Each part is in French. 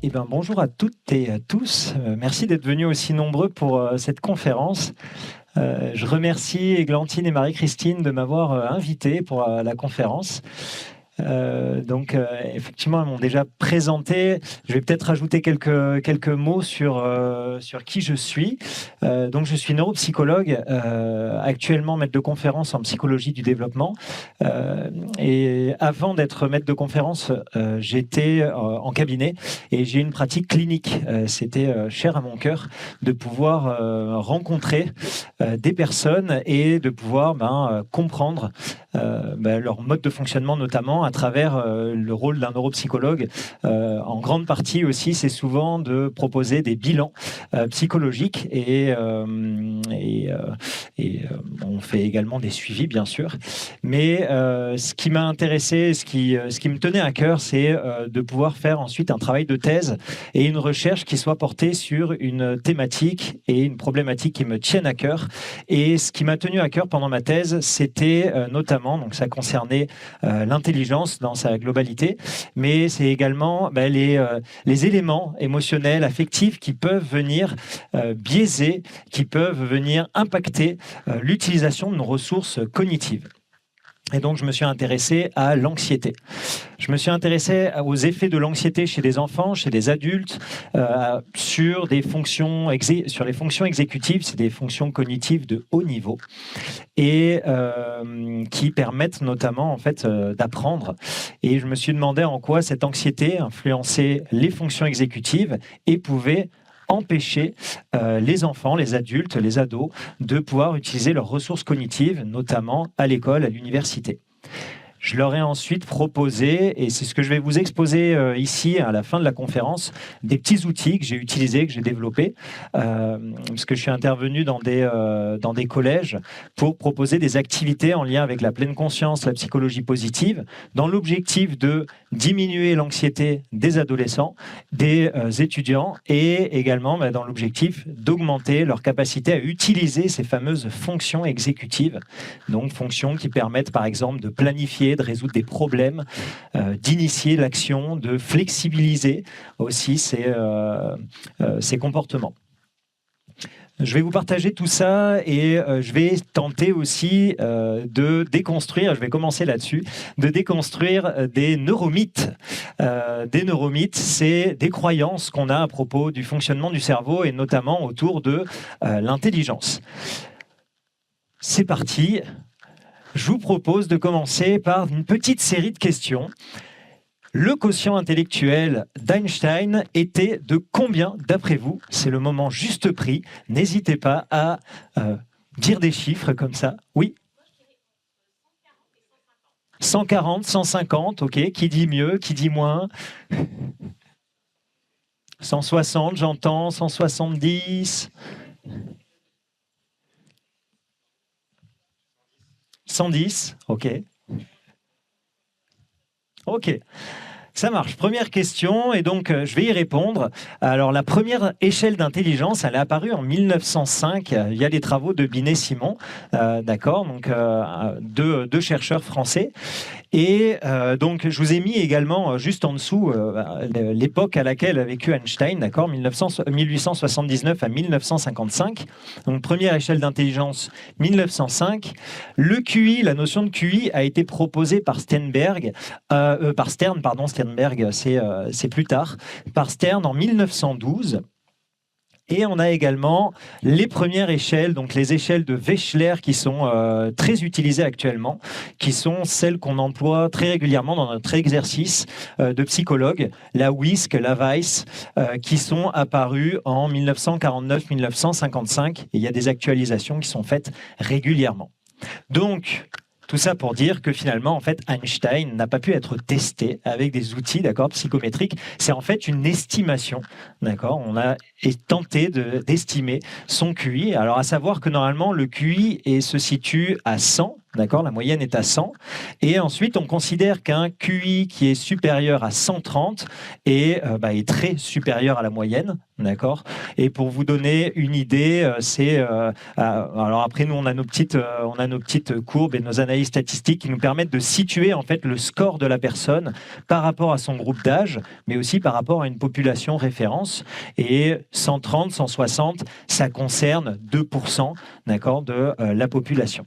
Eh ben, bonjour à toutes et à tous. Merci d'être venus aussi nombreux pour cette conférence. Je remercie Églantine et Marie-Christine de m'avoir invité pour la conférence. Effectivement, elles m'ont déjà présenté. Je vais peut-être rajouter quelques mots sur qui je suis. Donc, je suis neuropsychologue, actuellement maître de conférence en psychologie du développement. Et avant d'être maître de conférence, j'étais en cabinet et j'ai une pratique clinique. C'était cher à mon cœur de pouvoir rencontrer des personnes et de pouvoir comprendre leur mode de fonctionnement, notamment à travers le rôle d'un neuropsychologue. En grande partie aussi, c'est souvent de proposer des bilans psychologiques et on fait également des suivis, bien sûr. Mais ce qui m'a intéressé, ce qui me tenait à cœur, c'est de pouvoir faire ensuite un travail de thèse et une recherche qui soit portée sur une thématique et une problématique qui me tiennent à cœur. Et ce qui m'a tenu à cœur pendant ma thèse, c'était notamment, donc ça concernait l'intelligence dans sa globalité, mais c'est également les éléments émotionnels, affectifs qui peuvent venir biaiser, qui peuvent venir impacter l'utilisation de nos ressources cognitives. Et donc, je me suis intéressé à l'anxiété. Je me suis intéressé aux effets de l'anxiété chez des enfants, chez des adultes, sur les fonctions exécutives, c'est des fonctions cognitives de haut niveau, et qui permettent notamment en fait d'apprendre. Et je me suis demandé en quoi cette anxiété influençait les fonctions exécutives et pouvait empêcher les enfants, les adultes, les ados de pouvoir utiliser leurs ressources cognitives, notamment à l'école, à l'université. Je leur ai ensuite proposé, et c'est ce que je vais vous exposer ici à la fin de la conférence, des petits outils que j'ai utilisés, que j'ai développés, parce que je suis intervenu dans des collèges pour proposer des activités en lien avec la pleine conscience, la psychologie positive, dans l'objectif de diminuer l'anxiété des adolescents, des étudiants, et également dans l'objectif d'augmenter leur capacité à utiliser ces fameuses fonctions exécutives, donc fonctions qui permettent par exemple de planifier, de résoudre des problèmes, d'initier l'action, de flexibiliser aussi ces comportements. Je vais vous partager tout ça et je vais tenter aussi de déconstruire, je vais commencer là-dessus, de déconstruire des neuromythes. Des neuromythes, c'est des croyances qu'on a à propos du fonctionnement du cerveau et notamment autour de l'intelligence. C'est parti. Je vous propose de commencer par une petite série de questions. Le quotient intellectuel d'Einstein était de combien, d'après vous? C'est le moment juste pris. N'hésitez pas à dire des chiffres comme ça. Oui? 140, 150, ok. Qui dit mieux, qui dit moins? 160, j'entends. 170. 110, ok. Ok, ça marche. Première question, et donc je vais y répondre. Alors, la première échelle d'intelligence, elle est apparue en 1905 via les travaux de Binet-Simon, d'accord, donc deux chercheurs français. Et donc, je vous ai mis également juste en dessous l'époque à laquelle a vécu Einstein, d'accord, 1879 à 1955. Donc, première échelle d'intelligence, 1905. Le QI, la notion de QI a été proposée par Sternberg, Sternberg, c'est plus tard, par Stern en 1912. Et on a également les premières échelles, donc les échelles de Wechsler qui sont très utilisées actuellement, qui sont celles qu'on emploie très régulièrement dans notre exercice de psychologue, la WISC, la Weiss, qui sont apparues en 1949-1955. Et il y a des actualisations qui sont faites régulièrement. Donc, tout ça pour dire que finalement, en fait, Einstein n'a pas pu être testé avec des outils, d'accord, psychométriques. C'est en fait une estimation, d'accord. On a tenté d'estimer son QI. Alors, à savoir que normalement, le QI se situe à 100, D'accord, la moyenne est à 100. Et ensuite, on considère qu'un QI qui est supérieur à 130 est très supérieur à la moyenne. D'accord. Et pour vous donner une idée, alors après nous on a nos petites courbes et nos analyses statistiques qui nous permettent de situer en fait le score de la personne par rapport à son groupe d'âge, mais aussi par rapport à une population référence. Et 130, 160, ça concerne 2%, d'accord, de la population.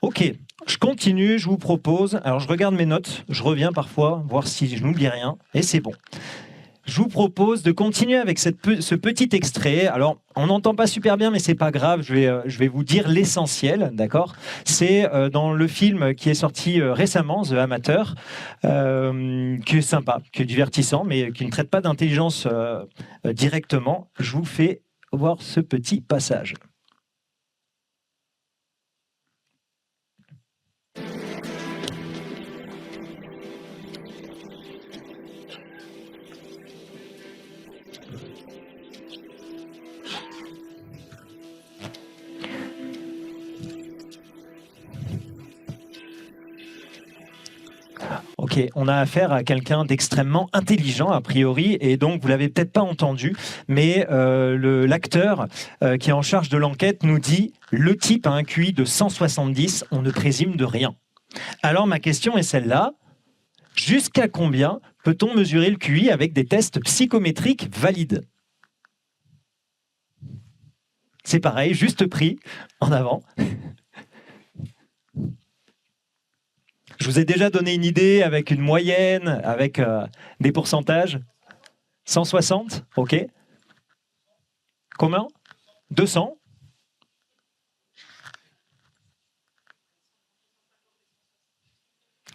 Ok, je continue, je vous propose. Alors je regarde mes notes, je reviens parfois voir si je n'oublie rien, et c'est bon. Je vous propose de continuer avec ce petit extrait. Alors, on n'entend pas super bien, mais c'est pas grave. Je vais vous dire l'essentiel, d'accord. C'est dans le film qui est sorti récemment, The Amateur, qui est sympa, qui est divertissant, mais qui ne traite pas d'intelligence directement. Je vous fais voir ce petit passage. Ok, on a affaire à quelqu'un d'extrêmement intelligent, a priori, et donc vous l'avez peut-être pas entendu, mais l'acteur qui est en charge de l'enquête nous dit « Le type a un QI de 170, on ne présume de rien ». Alors ma question est celle-là, jusqu'à combien peut-on mesurer le QI avec des tests psychométriques valides? C'est pareil, juste prix, en avant. Je vous ai déjà donné une idée avec une moyenne, avec des pourcentages. 160, ok. Combien? 200.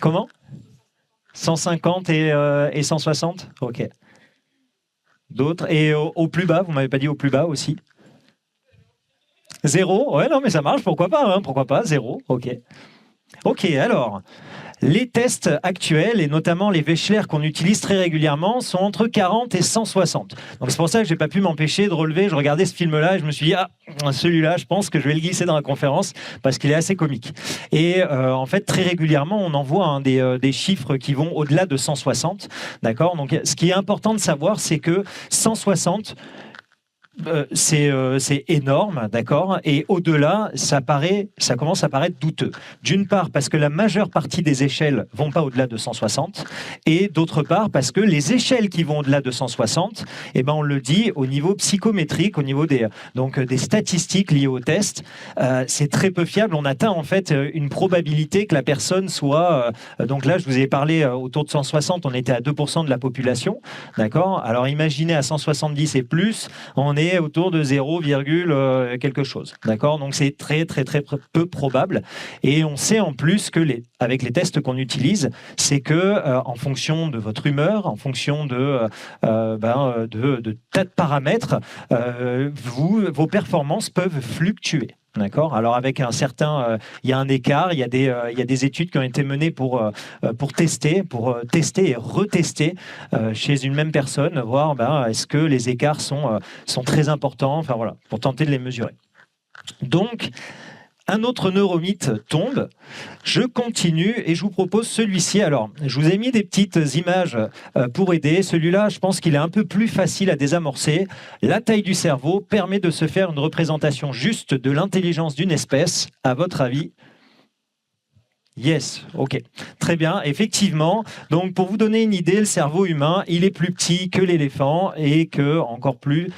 Comment? 150 et 160, ok. D'autres? Et au plus bas, vous m'avez pas dit au plus bas aussi? 0, ouais, non, mais ça marche, pourquoi pas, hein, pourquoi pas, 0, ok. Ok, alors, les tests actuels, et notamment les Wechsler qu'on utilise très régulièrement, sont entre 40 et 160. Donc c'est pour ça que je n'ai pas pu m'empêcher de relever. Je regardais ce film-là et je me suis dit, ah, celui-là, je pense que je vais le glisser dans la conférence parce qu'il est assez comique. Et en fait, très régulièrement, on envoie des chiffres qui vont au-delà de 160. D'accord. Donc ce qui est important de savoir, c'est que 160... c'est énorme, d'accord. Et au-delà, ça commence à paraître douteux. D'une part, parce que la majeure partie des échelles vont pas au-delà de 160, et d'autre part, parce que les échelles qui vont au-delà de 160, eh ben, on le dit, au niveau psychométrique, au niveau des statistiques liées au test, c'est très peu fiable. On atteint en fait une probabilité que la personne soit... donc là, je vous ai parlé autour de 160, on était à 2% de la population, d'accord. Alors imaginez à 170 et plus, on est autour de 0, quelque chose. D'accord. Donc c'est très peu probable. Et on sait en plus que avec les tests qu'on utilise, c'est que en fonction de votre humeur, en fonction de tas de paramètres, vos performances peuvent fluctuer. D'accord. Alors avec un certain, il y a un écart, il y a des études qui ont été menées pour tester et retester chez une même personne, voir est-ce que les écarts sont très importants, enfin voilà, pour tenter de les mesurer. Donc un autre neuromythe tombe. Je continue et je vous propose celui-ci. Alors, je vous ai mis des petites images pour aider. Celui-là, je pense qu'il est un peu plus facile à désamorcer. La taille du cerveau permet de se faire une représentation juste de l'intelligence d'une espèce. À votre avis? Yes, ok, très bien, effectivement. Donc, pour vous donner une idée, le cerveau humain, il est plus petit que l'éléphant et que, encore plus,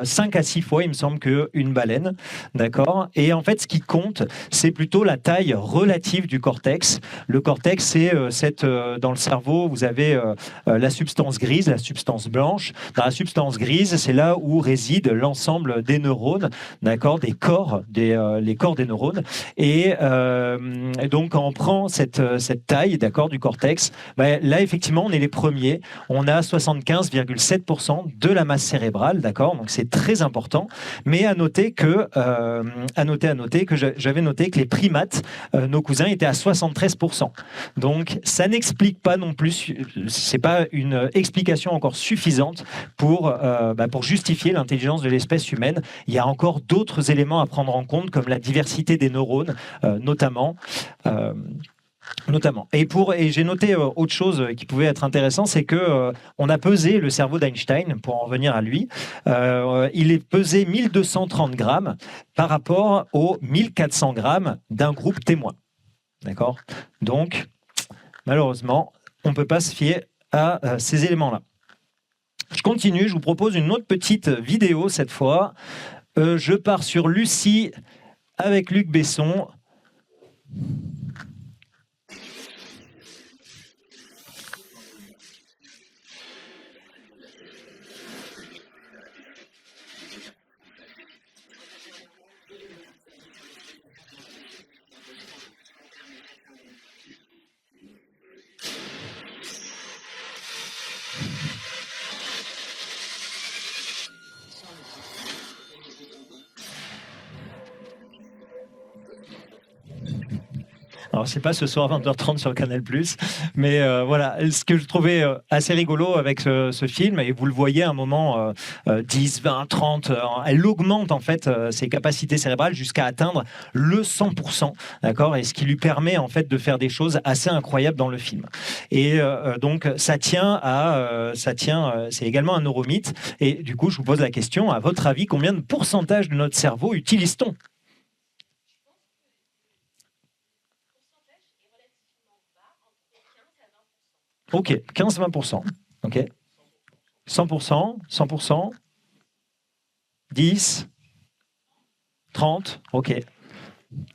5 à 6 fois, il me semble, qu'une baleine, d'accord. Et en fait, ce qui compte, c'est plutôt la taille relative du cortex. Le cortex, c'est dans le cerveau, vous avez la substance grise, la substance blanche. Dans la substance grise, c'est là où réside l'ensemble des neurones, d'accord, les corps des neurones. Et et donc, quand on prend cette taille, d'accord, du cortex, là, effectivement, on est les premiers. On a 75,7% de la masse cérébrale, d'accord. Donc, c'est très important. Mais à noter que, j'avais noté que les primates, nos cousins, étaient à 73%. Donc, ça n'explique pas non plus. C'est pas une explication encore suffisante pour justifier l'intelligence de l'espèce humaine. Il y a encore d'autres éléments à prendre en compte, comme la diversité des neurones, notamment. Et j'ai noté autre chose qui pouvait être intéressant, c'est que on a pesé le cerveau d'Einstein, pour en revenir à lui. Il est pesé 1230 grammes par rapport aux 1400 grammes d'un groupe témoin. D'accord ? Donc, malheureusement, on ne peut pas se fier à ces éléments-là. Je continue, je vous propose une autre petite vidéo cette fois. Je pars sur Lucie avec Luc Besson. Alors, c'est pas ce soir 20h30 sur Canal+, mais voilà, ce que je trouvais assez rigolo avec ce film, et vous le voyez à un moment, 10, 20, 30, elle augmente en fait ses capacités cérébrales jusqu'à atteindre le 100%, d'accord, et ce qui lui permet en fait de faire des choses assez incroyables dans le film. Et donc, c'est également un neuromythe, et du coup, je vous pose la question, à votre avis, combien de pourcentage de notre cerveau utilise-t-on ? Ok, 15-20%. Ok. 100%, 100%, 10, 30, ok.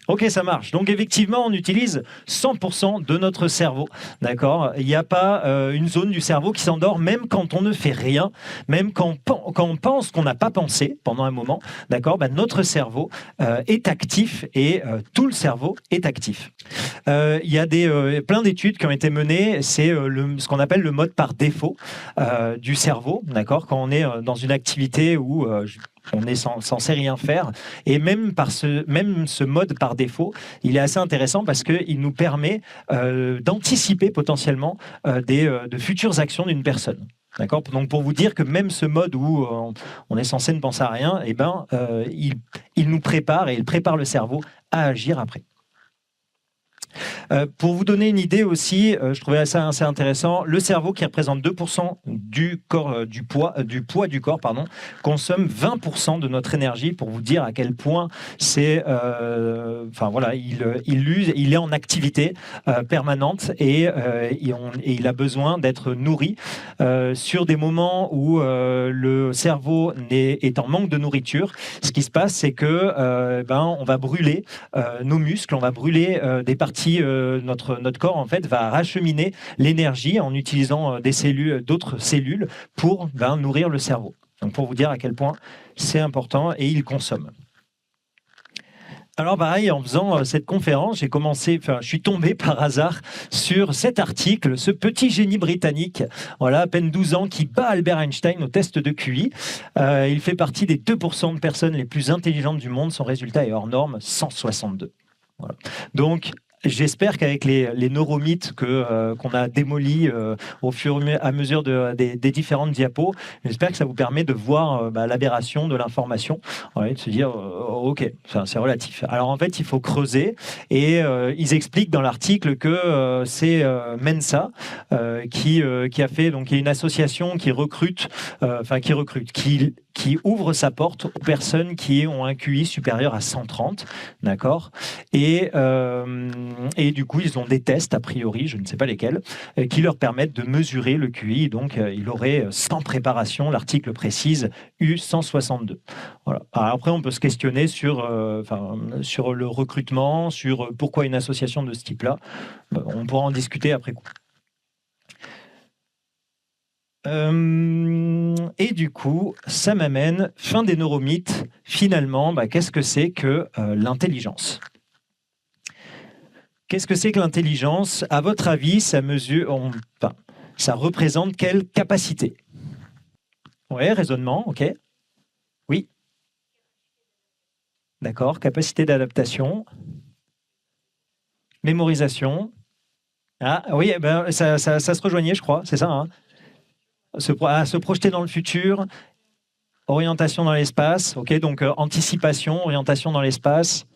Ok, ça marche. Donc effectivement, on utilise 100% de notre cerveau, d'accord. Il n'y a pas une zone du cerveau qui s'endort, même quand on ne fait rien, même quand on pense qu'on n'a pas pensé pendant un moment, d'accord. Notre cerveau est actif et tout le cerveau est actif. Il y a plein d'études qui ont été menées. C'est ce qu'on appelle le mode par défaut du cerveau, d'accord. Quand on est dans une activité où on est censé rien faire. Et même ce mode par défaut, il est assez intéressant parce qu'il nous permet d'anticiper potentiellement de futures actions d'une personne. D'accord ? Donc pour vous dire que même ce mode où on est censé ne penser à rien, il nous prépare et il prépare le cerveau à agir après. Pour vous donner une idée aussi, je trouvais ça assez intéressant, le cerveau qui représente 2% du poids du corps, consomme 20% de notre énergie, pour vous dire à quel point il est en activité permanente et il a besoin d'être nourri. Sur des moments où le cerveau est en manque de nourriture, ce qui se passe, c'est que on va brûler nos muscles, on va brûler des parties. Notre corps en fait va racheminer l'énergie en utilisant d'autres cellules pour nourrir le cerveau. Donc pour vous dire à quel point c'est important, et il consomme. Alors pareil, en faisant cette conférence, je suis tombé par hasard sur cet article, ce petit génie britannique, voilà, à peine 12 ans, qui bat Albert Einstein au test de QI. Il fait partie des 2% de personnes les plus intelligentes du monde. Son résultat est hors norme, 162. Voilà. Donc, j'espère qu'avec les neuromythes qu'on a démolis au fur et à mesure des différentes diapos, j'espère que ça vous permet de voir l'aberration de l'information, de se dire ok, c'est relatif. Alors en fait, il faut creuser, et ils expliquent dans l'article que c'est Mensa qui a fait, donc, qui est une association qui ouvre sa porte aux personnes qui ont un QI supérieur à 130, d'accord, et du coup, ils ont des tests, a priori, je ne sais pas lesquels, qui leur permettent de mesurer le QI. Donc, il aurait, sans préparation, l'article précise, eu 162. Voilà. Alors après, on peut se questionner sur le recrutement, sur pourquoi une association de ce type-là. On pourra en discuter après coup. Et du coup, ça m'amène, fin des neuromythes, finalement, qu'est-ce que c'est que l'intelligence ? Qu'est-ce que c'est que l'intelligence? À votre avis, ça mesure, enfin, ça représente quelle capacité? Oui, raisonnement, ok. Oui, d'accord. Capacité d'adaptation, mémorisation. Ah oui, eh ben, ça se rejoignait, je crois, c'est ça, hein. Se projeter dans le futur, orientation dans l'espace, ok, donc anticipation, orientation dans l'espace.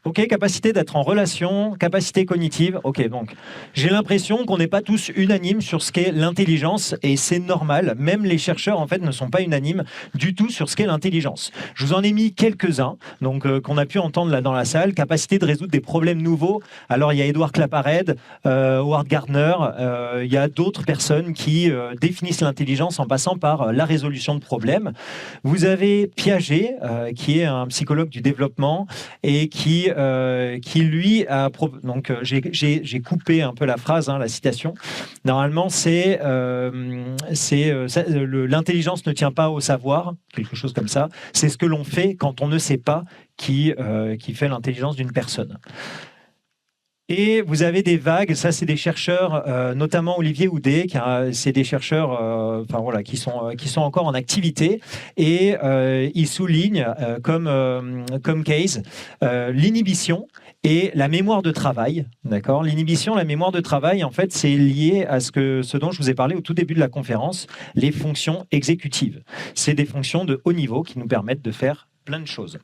Ok, capacité d'être en relation, capacité cognitive. Ok, donc j'ai l'impression qu'on n'est pas tous unanimes sur ce qu'est l'intelligence et c'est normal. Même les chercheurs en fait ne sont pas unanimes du tout sur ce qu'est l'intelligence. Je vous en ai mis quelques-uns, donc qu'on a pu entendre là dans la salle. Capacité de résoudre des problèmes nouveaux. Alors il y a Edward Claparède, Howard Gardner. Il y a d'autres personnes qui définissent l'intelligence en passant par la résolution de problèmes. Vous avez Piaget, qui est un psychologue du développement et qui lui a... Donc, j'ai coupé un peu la phrase, hein, la citation. Normalement, l'intelligence ne tient pas au savoir, quelque chose comme ça. C'est ce que l'on fait quand on ne sait pas qui fait l'intelligence d'une personne. Et vous avez des vagues, ça c'est des chercheurs, notamment Olivier Houdet, c'est des chercheurs enfin, voilà, qui sont encore en activité, et ils soulignent comme case l'inhibition et la mémoire de travail. D'accord ? L'inhibition, la mémoire de travail, en fait, c'est lié à ce dont je vous ai parlé au tout début de la conférence, les fonctions exécutives. C'est des fonctions de haut niveau qui nous permettent de faire plein de choses.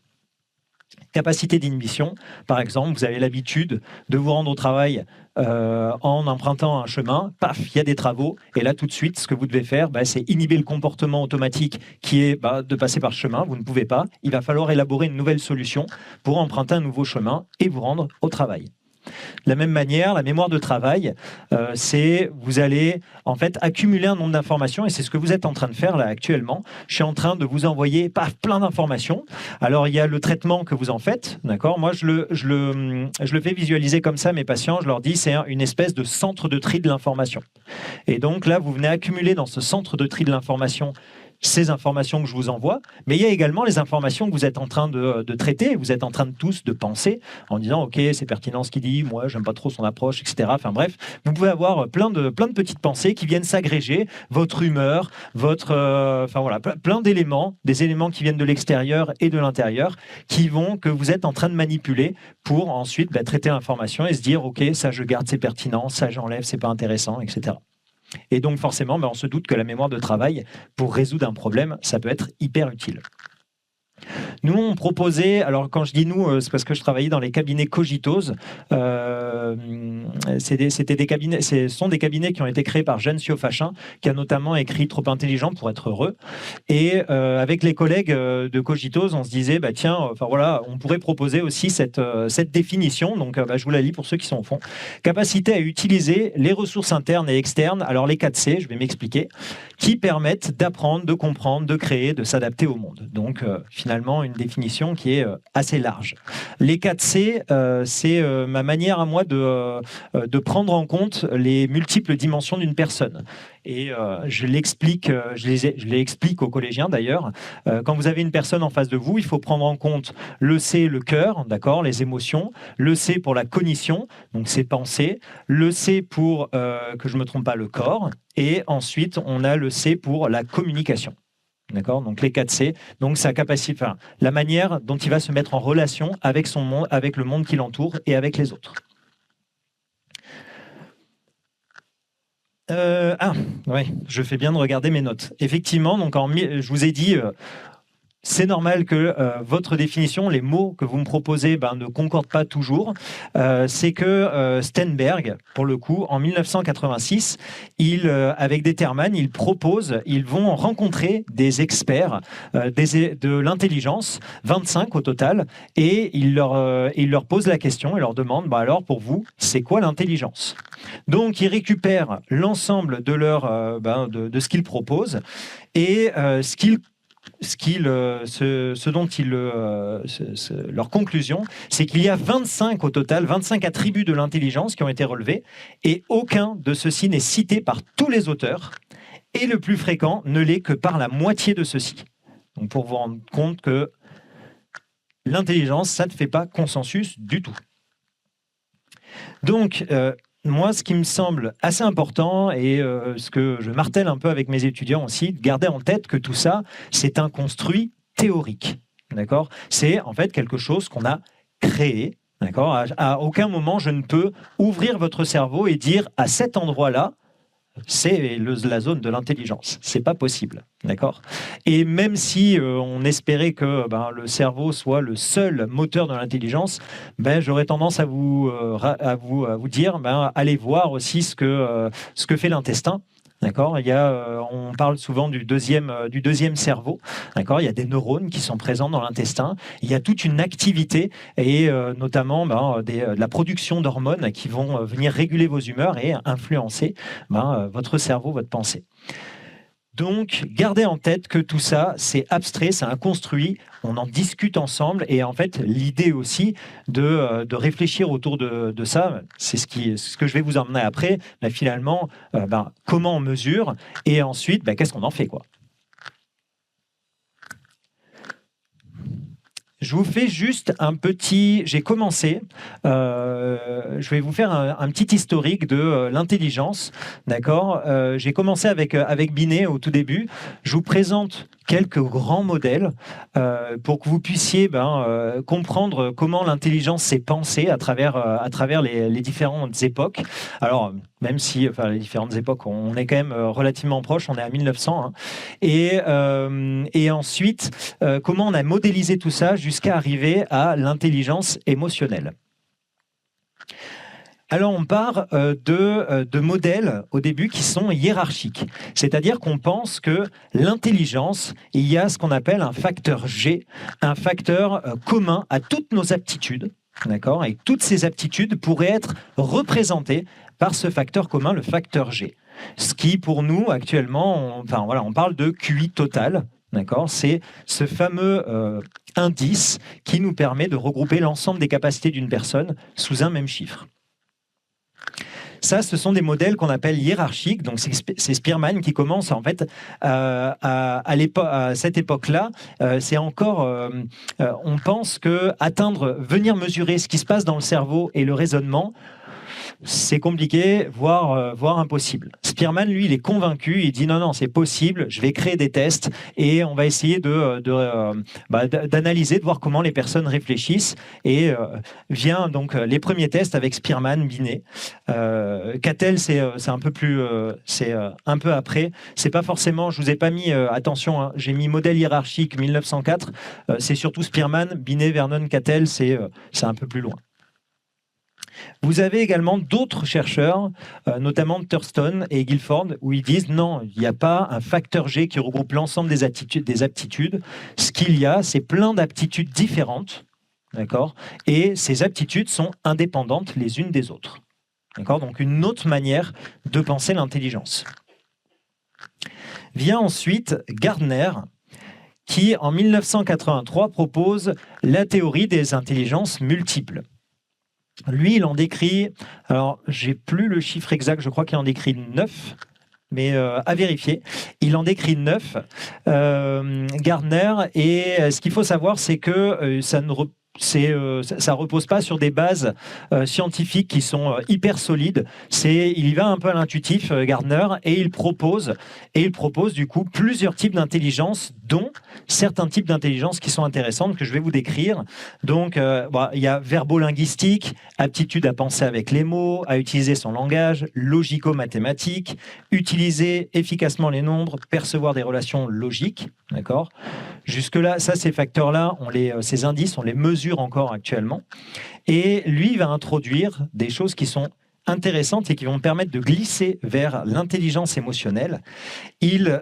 Capacité d'inhibition, par exemple, vous avez l'habitude de vous rendre au travail en empruntant un chemin, paf, il y a des travaux, et là tout de suite, ce que vous devez faire, c'est inhiber le comportement automatique qui est de passer par ce chemin, vous ne pouvez pas, il va falloir élaborer une nouvelle solution pour emprunter un nouveau chemin et vous rendre au travail. De la même manière, la mémoire de travail, c'est vous allez en fait accumuler un nombre d'informations et c'est ce que vous êtes en train de faire là actuellement. Je suis en train de vous envoyer plein d'informations. Alors il y a le traitement que vous en faites, d'accord ? Moi je le fais visualiser comme ça, mes patients, je leur dis c'est une espèce de centre de tri de l'information. Et donc là vous venez accumuler dans ce centre de tri de l'information ces informations que je vous envoie, mais il y a également les informations que vous êtes en train de traiter, vous êtes en train de penser en disant ok, c'est pertinent ce qu'il dit, moi j'aime pas trop son approche, etc. Enfin bref, vous pouvez avoir plein de petites pensées qui viennent s'agréger, votre humeur, enfin voilà, plein d'éléments, des éléments qui viennent de l'extérieur et de l'intérieur, que vous êtes en train de manipuler pour ensuite traiter l'information et se dire ok, ça je garde, c'est pertinent, ça j'enlève, c'est pas intéressant, etc. Et donc forcément, on se doute que la mémoire de travail, pour résoudre un problème, ça peut être hyper utile. Nous, on proposait, alors quand je dis nous, c'est parce que je travaillais dans les cabinets Cogitos. Ce sont des cabinets qui ont été créés par Jeanne Siofachin, qui a notamment écrit Trop intelligent pour être heureux. Et avec les collègues de Cogitos, on se disait, tiens, enfin voilà, on pourrait proposer aussi cette définition. Donc, je vous la lis pour ceux qui sont au fond. Capacité à utiliser les ressources internes et externes, alors les 4 C, je vais m'expliquer, qui permettent d'apprendre, de comprendre, de créer, de s'adapter au monde. Donc, finalement, une définition qui est assez large. Les 4 C, c'est ma manière à moi de prendre en compte les multiples dimensions d'une personne. Et je l'explique aux collégiens d'ailleurs. Quand vous avez une personne en face de vous, il faut prendre en compte le C, le cœur, d'accord, les émotions, le C pour la cognition, donc ses pensées, le C pour, que je ne me trompe pas, le corps, et ensuite on a le C pour la communication. D'accord ? Donc les 4 C, donc sa capacité, enfin, la manière dont il va se mettre en relation avec son monde, avec le monde qui l'entoure et avec les autres. Ouais, je fais bien de regarder mes notes. Effectivement, donc je vous ai dit, c'est normal que votre définition, les mots que vous me proposez, ne concordent pas toujours. C'est que Sternberg, pour le coup, en 1986, avec Determan, ils vont rencontrer des experts de l'intelligence, 25 au total, et ils leur posent la question et leur demandent, alors pour vous, c'est quoi l'intelligence ? Donc, ils récupèrent l'ensemble de ce qu'ils proposent et leur conclusion, c'est qu'il y a 25 au total, 25 attributs de l'intelligence qui ont été relevés et aucun de ceux-ci n'est cité par tous les auteurs et le plus fréquent ne l'est que par la moitié de ceux-ci. Donc pour vous rendre compte que L'intelligence, ça ne fait pas consensus du tout. Donc, moi, ce qui me semble assez important et ce que je martèle un peu avec mes étudiants aussi, de garder en tête que tout ça, c'est un construit théorique. D'accord ? C'est en fait quelque chose qu'on a créé. D'accord ? À aucun moment, je ne peux ouvrir votre cerveau et dire à cet endroit-là, c'est la zone de l'intelligence. C'est pas possible, d'accord ? Et même si on espérait que le cerveau soit le seul moteur de l'intelligence, j'aurais tendance à vous dire, allez voir aussi ce que fait l'intestin. D'accord ? On parle souvent du deuxième cerveau. D'accord ? Il y a des neurones qui sont présents dans l'intestin. Il y a toute une activité et notamment de la production d'hormones qui vont venir réguler vos humeurs et influencer votre cerveau, votre pensée. Donc, gardez en tête que tout ça, c'est abstrait, c'est un construit, on en discute ensemble. Et en fait, l'idée aussi de réfléchir autour de ça, c'est ce que je vais vous emmener après. Finalement, comment on mesure et ensuite, qu'est-ce qu'on en fait, quoi. Je vous fais juste un petit... J'ai commencé. Je vais vous faire un petit historique de l'intelligence. D'accord ? J'ai commencé avec Binet au tout début. Je vous présente quelques grands modèles pour que vous puissiez comprendre comment l'intelligence s'est pensée à travers les différentes époques. Alors, même si les différentes époques, on est quand même relativement proche, on est à 1900. Hein. Et ensuite, comment on a modélisé tout ça jusqu'à arriver à l'intelligence émotionnelle. Alors, on part de modèles au début qui sont hiérarchiques. C'est-à-dire qu'on pense que l'intelligence, il y a ce qu'on appelle un facteur G, un facteur commun à toutes nos aptitudes. D'accord ? Et toutes ces aptitudes pourraient être représentées par ce facteur commun, le facteur G. Ce qui, pour nous, actuellement, on parle de QI total. D'accord ? C'est ce fameux indice qui nous permet de regrouper l'ensemble des capacités d'une personne sous un même chiffre. Ça, ce sont des modèles qu'on appelle hiérarchiques. Donc, c'est Spearman qui commence en fait à cette époque-là. C'est encore, on pense que venir mesurer ce qui se passe dans le cerveau et le raisonnement, c'est compliqué, voire impossible. Spearman, lui, il est convaincu, il dit non, c'est possible, je vais créer des tests et on va essayer d'analyser, de voir comment les personnes réfléchissent. Et vient donc les premiers tests avec Spearman, Binet. Cattell, c'est un peu plus, c'est un peu après. C'est pas forcément, je vous ai pas mis, attention, hein, j'ai mis modèle hiérarchique 1904. C'est surtout Spearman, Binet, Vernon, Cattell, c'est un peu plus loin. Vous avez également d'autres chercheurs, notamment Thurston et Guilford, où ils disent non, il n'y a pas un facteur G qui regroupe l'ensemble des aptitudes. Ce qu'il y a, c'est plein d'aptitudes différentes, d'accord ? Et ces aptitudes sont indépendantes les unes des autres. D'accord ? Donc une autre manière de penser l'intelligence. Vient ensuite Gardner, qui en 1983 propose la théorie des intelligences multiples. Lui, il en décrit, alors j'ai plus le chiffre exact, je crois qu'il en décrit 9, mais à vérifier. Il en décrit 9, Gardner, et ce qu'il faut savoir, c'est que ça repose pas sur des bases scientifiques qui sont hyper solides. Il y va un peu à l'intuitif, Gardner, et il propose du coup plusieurs types d'intelligence, dont certains types d'intelligence qui sont intéressantes que je vais vous décrire. Donc, il y a verbo-linguistique, aptitude à penser avec les mots, à utiliser son langage, logico-mathématique, utiliser efficacement les nombres, percevoir des relations logiques. D'accord ? Jusque-là, ces facteurs-là, ces indices, on les mesure encore actuellement. Et lui, il va introduire des choses qui sont intéressantes et qui vont permettre de glisser vers l'intelligence émotionnelle. Il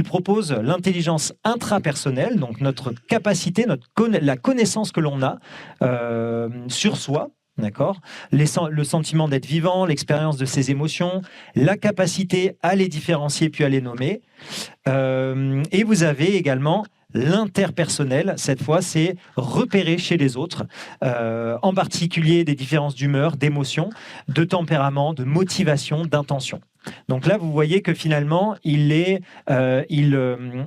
propose l'intelligence intrapersonnelle, donc notre capacité, la connaissance que l'on a sur soi. D'accord ? Le sentiment d'être vivant, l'expérience de ses émotions, la capacité à les différencier puis à les nommer. Et vous avez également l'interpersonnel. Cette fois, c'est repérer chez les autres, en particulier des différences d'humeur, d'émotion, de tempérament, de motivation, d'intention. Donc là, vous voyez que finalement,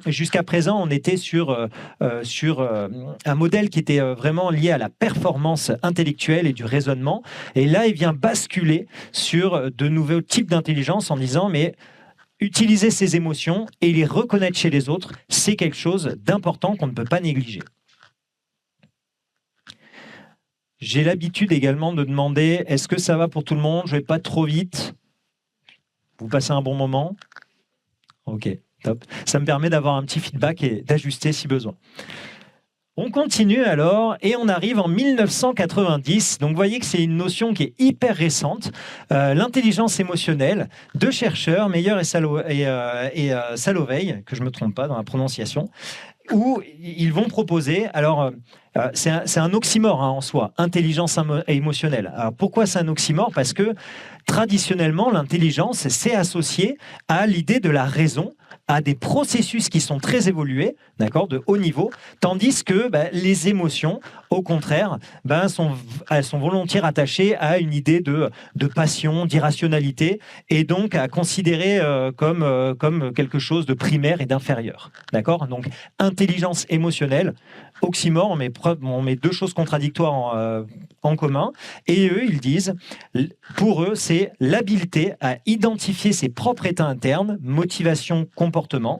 jusqu'à présent, on était sur un modèle qui était vraiment lié à la performance intellectuelle et du raisonnement. Et là, il vient basculer sur de nouveaux types d'intelligence en disant, mais utiliser ses émotions et les reconnaître chez les autres, c'est quelque chose d'important qu'on ne peut pas négliger. J'ai l'habitude également de demander, est-ce que ça va pour tout le monde? Je ne vais pas trop vite. Vous passez un bon moment? Ok, top. Ça me permet d'avoir un petit feedback et d'ajuster si besoin. On continue alors et on arrive en 1990. Donc vous voyez que c'est une notion qui est hyper récente. L'intelligence émotionnelle, deux chercheurs, Meyer et Salovey, que je ne me trompe pas dans la prononciation, où ils vont proposer, alors c'est un oxymore en soi, intelligence émotionnelle. Alors pourquoi c'est un oxymore? Parce que traditionnellement, l'intelligence s'est associée à l'idée de la raison, à des processus qui sont très évolués, d'accord, de haut niveau, tandis que les émotions, au contraire, elles sont volontiers attachées à une idée de passion, d'irrationalité, et donc à considérer comme quelque chose de primaire et d'inférieur. D'accord? Donc, intelligence émotionnelle, oxymore, on met deux choses contradictoires en commun, et eux, ils disent, pour eux, c'est l'habileté à identifier ses propres états internes, motivation, comportement,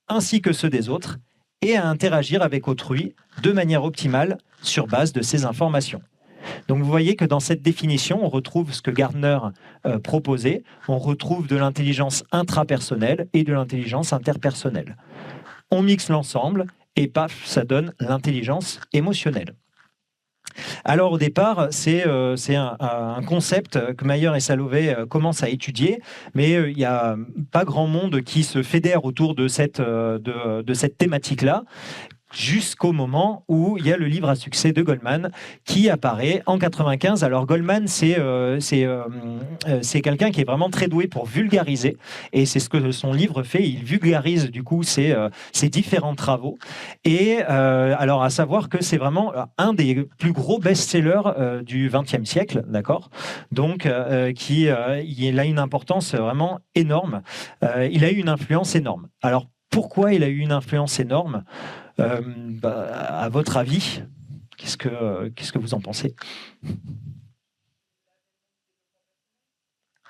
ainsi que ceux des autres, et à interagir avec autrui de manière optimale sur base de ces informations. Donc vous voyez que dans cette définition, on retrouve ce que Gardner proposait, on retrouve de l'intelligence intrapersonnelle et de l'intelligence interpersonnelle. On mixe l'ensemble et paf, ça donne l'intelligence émotionnelle. Alors au départ, c'est un concept que Meyer et Salovey commencent à étudier, mais il n'y a pas grand monde qui se fédère autour de cette thématique-là, jusqu'au moment où il y a le livre à succès de Goleman qui apparaît en 95. Alors Goleman, c'est quelqu'un qui est vraiment très doué pour vulgariser, et c'est ce que son livre fait. Il vulgarise du coup ses différents travaux. Et alors à savoir que c'est vraiment un des plus gros best-sellers du XXe siècle, d'accord. Donc il a une importance vraiment énorme. Il a eu une influence énorme. Alors pourquoi il a eu une influence énorme? À votre avis, qu'est-ce que vous en pensez?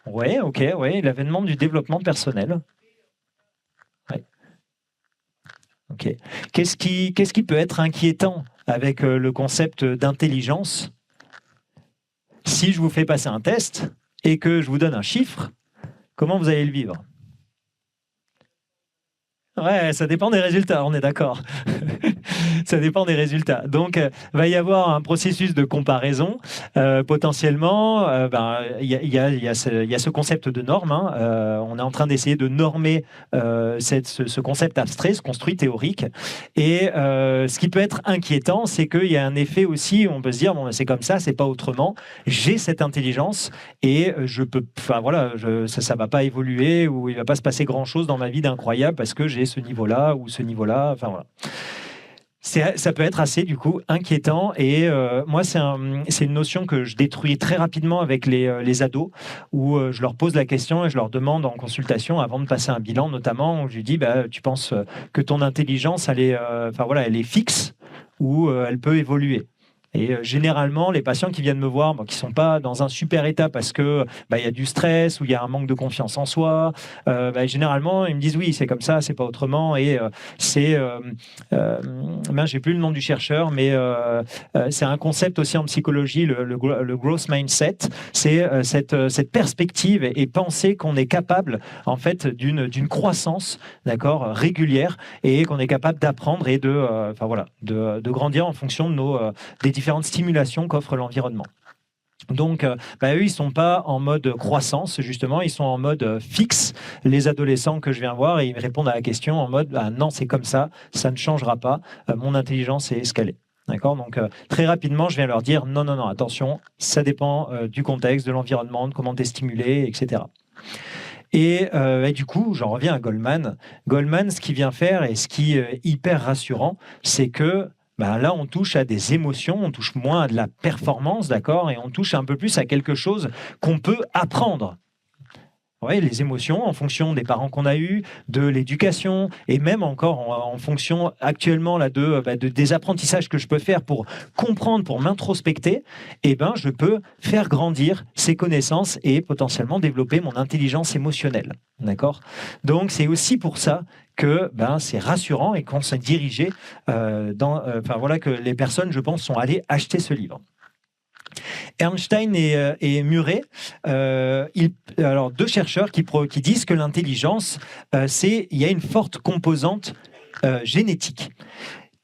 Ouais, ok, ouais, l'avènement du développement personnel. Ouais. Ok. Qu'est-ce qui peut être inquiétant avec le concept d'intelligence? Si je vous fais passer un test et que je vous donne un chiffre, comment vous allez le vivre? Ouais, ça dépend des résultats, on est d'accord. Ça dépend des résultats. Donc, va y avoir un processus de comparaison. Potentiellement, il y a ce concept de norme. On est en train d'essayer de normer ce concept abstrait, ce construit théorique. Et ce qui peut être inquiétant, c'est qu'il y a un effet aussi où on peut se dire, bon, c'est comme ça, c'est pas autrement. J'ai cette intelligence et je peux, enfin voilà, ça va pas évoluer ou il va pas se passer grand-chose dans ma vie d'incroyable parce que j'ai ce niveau-là ou ce niveau-là. Enfin voilà. Ça peut être assez, du coup, inquiétant. Et moi, c'est une notion que je détruis très rapidement avec les ados, où je leur pose la question et je leur demande en consultation, avant de passer un bilan notamment, où je lui dis, tu penses que ton intelligence, elle est fixe ou elle peut évoluer? Et généralement, les patients qui viennent me voir, qui ne sont pas dans un super état parce qu'il y a du stress ou il y a un manque de confiance en soi, généralement, ils me disent oui, c'est comme ça, c'est pas autrement. Et j'ai plus le nom du chercheur, mais c'est un concept aussi en psychologie, le growth mindset. C'est cette perspective et penser qu'on est capable en fait d'une croissance, d'accord, régulière, et qu'on est capable d'apprendre et de grandir en fonction de des différentes stimulations qu'offre l'environnement. Donc, eux, ils ne sont pas en mode croissance, justement, ils sont en mode fixe. Les adolescents que je viens voir, et ils me répondent à la question en mode non, c'est comme ça ne changera pas, mon intelligence est escalée. D'accord? Donc, très rapidement, je viens leur dire non, attention, ça dépend du contexte, de l'environnement, de comment tu es stimulé, etc. Et du coup, j'en reviens à Goleman. Goleman, ce qu'il vient faire et ce qui est hyper rassurant, c'est que là, on touche à des émotions, on touche moins à de la performance, d'accord, et on touche un peu plus à quelque chose qu'on peut apprendre. Ouais, les émotions en fonction des parents qu'on a eus, de l'éducation et même encore en fonction actuellement là, des apprentissages que je peux faire pour comprendre, pour m'introspecter, eh ben, je peux faire grandir ces connaissances et potentiellement développer mon intelligence émotionnelle. D'accord ? Donc, c'est aussi pour ça que c'est rassurant et qu'on s'est dirigé voilà, que les personnes, je pense, sont allées acheter ce livre. Ernstein et Murray, alors deux chercheurs qui disent que l'intelligence, il y a une forte composante génétique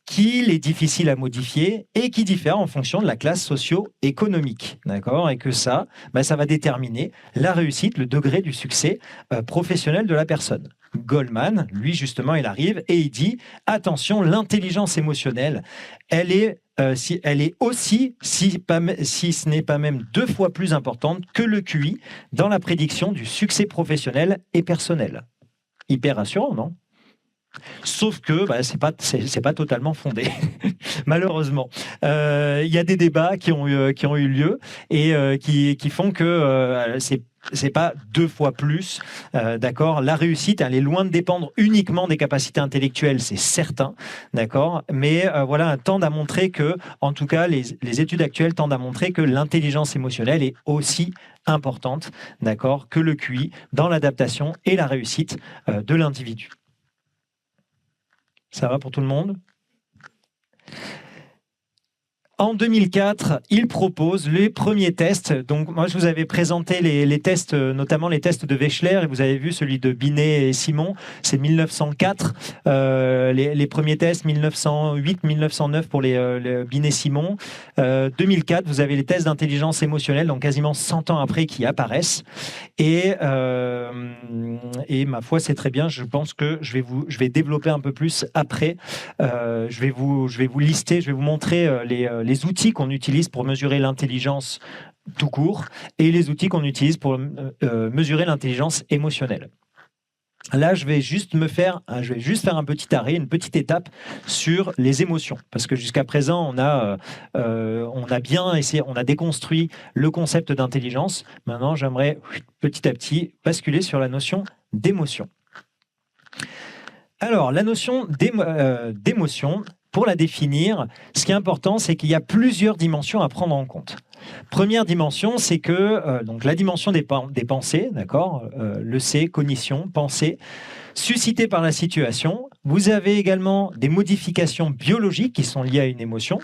qu'il est difficile à modifier et qui diffère en fonction de la classe socio-économique, d'accord ? Et que ça va déterminer la réussite, le degré du succès professionnel de la personne. Goleman, lui justement, il arrive et il dit « Attention, l'intelligence émotionnelle, elle est aussi, si ce n'est pas même 2 fois plus importante que le QI dans la prédiction du succès professionnel et personnel. » Hyper rassurant, non ? Sauf que c'est pas totalement fondé, malheureusement. Il y a des débats qui ont eu lieu et qui font que c'est pas 2 fois plus, d'accord. La réussite, elle est loin de dépendre uniquement des capacités intellectuelles, c'est certain, d'accord. Mais voilà, tendent à montrer que, en tout cas, les études actuelles tendent à montrer que l'intelligence émotionnelle est aussi importante, d'accord, que le QI dans l'adaptation et la réussite de l'individu. Ça va pour tout le monde ? En 2004, il propose les premiers tests. Donc, moi, je vous avais présenté les tests, notamment les tests de Wechsler, et vous avez vu celui de Binet et Simon. C'est 1904. Les premiers tests, 1908, 1909 pour les Binet-Simon. 2004, vous avez les tests d'intelligence émotionnelle, donc quasiment 100 ans après, qui apparaissent. Et ma foi, c'est très bien. Je pense que je vais développer un peu plus après. Je vais vous lister, je vais vous montrer les outils qu'on utilise pour mesurer l'intelligence tout court et les outils qu'on utilise pour mesurer l'intelligence émotionnelle. Là, je vais juste faire un petit arrêt, une petite étape sur les émotions, parce que jusqu'à présent, on a bien essayé, on a déconstruit le concept d'intelligence. Maintenant, j'aimerais petit à petit basculer sur la notion d'émotion. Alors, la notion d'émotion, pour la définir, ce qui est important, c'est qu'il y a plusieurs dimensions à prendre en compte. Première dimension, c'est que donc la dimension des pensées, d'accord, le C, cognition, pensée, suscitées par la situation. Vous avez également des modifications biologiques qui sont liées à une émotion.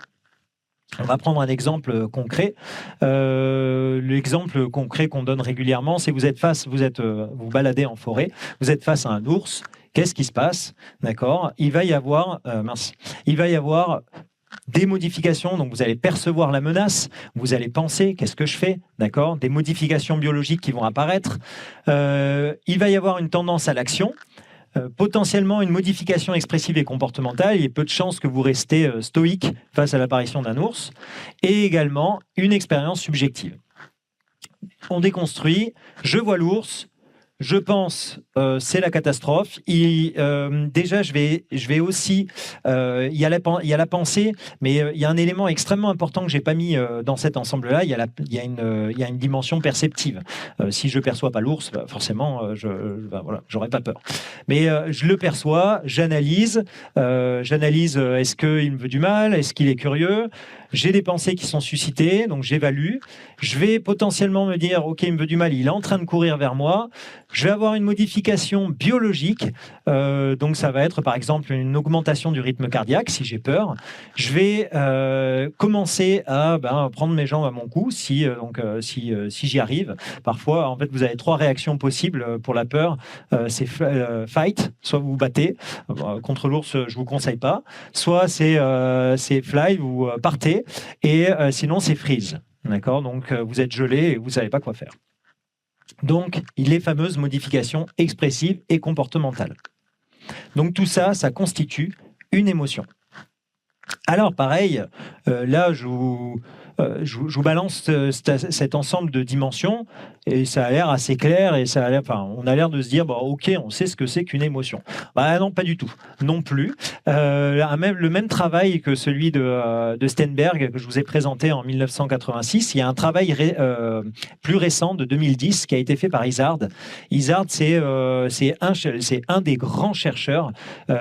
On va prendre un exemple concret. L'exemple concret qu'on donne régulièrement, c'est vous baladez en forêt, vous êtes face à un ours. Qu'est-ce qui se passe ? D'accord ? Il va y avoir des modifications, donc vous allez percevoir la menace, vous allez penser, qu'est-ce que je fais ? D'accord ? Des modifications biologiques qui vont apparaître. Il va y avoir une tendance à l'action. Potentiellement une modification expressive et comportementale, il y a peu de chances que vous restez stoïque face à l'apparition d'un ours, et également une expérience subjective. On déconstruit, je vois l'ours, je pense c'est la catastrophe. Déjà, je vais aussi... il y a la pensée, mais il y a un élément extrêmement important que je n'ai pas mis dans cet ensemble-là. Il y a une dimension perceptive. Si je ne perçois pas l'ours, forcément, j'aurais pas peur. Mais je le perçois, j'analyse. Est-ce qu'il me veut du mal ? Est-ce qu'il est curieux ? J'ai des pensées qui sont suscitées, donc j'évalue. Je vais potentiellement me dire, OK, il me veut du mal, il est en train de courir vers moi. Je vais avoir une modification biologique, donc ça va être par exemple une augmentation du rythme cardiaque si j'ai peur. Je vais commencer à prendre mes jambes à mon cou si j'y arrive. Parfois, en fait, vous avez 3 réactions possibles pour la peur. C'est fight, soit vous vous battez. Contre l'ours, je vous conseille pas. Soit c'est fly, vous partez. Et sinon, c'est freeze. D'accord ? Donc, vous êtes gelé et vous ne savez pas quoi faire. Donc, les fameuses modifications expressives et comportementales. Donc, tout ça, ça constitue une émotion. Alors, pareil, là, je vous je vous balance cet ensemble de dimensions et ça a l'air assez clair et ça a l'air, enfin, on a l'air de se dire, bon, ok, on sait ce que c'est qu'une émotion. Bah non, pas du tout, non plus. Le même travail que celui de Steinberg que je vous ai présenté en 1986, il y a un travail plus récent de 2010 qui a été fait par Izard. Izard, c'est un des grands chercheurs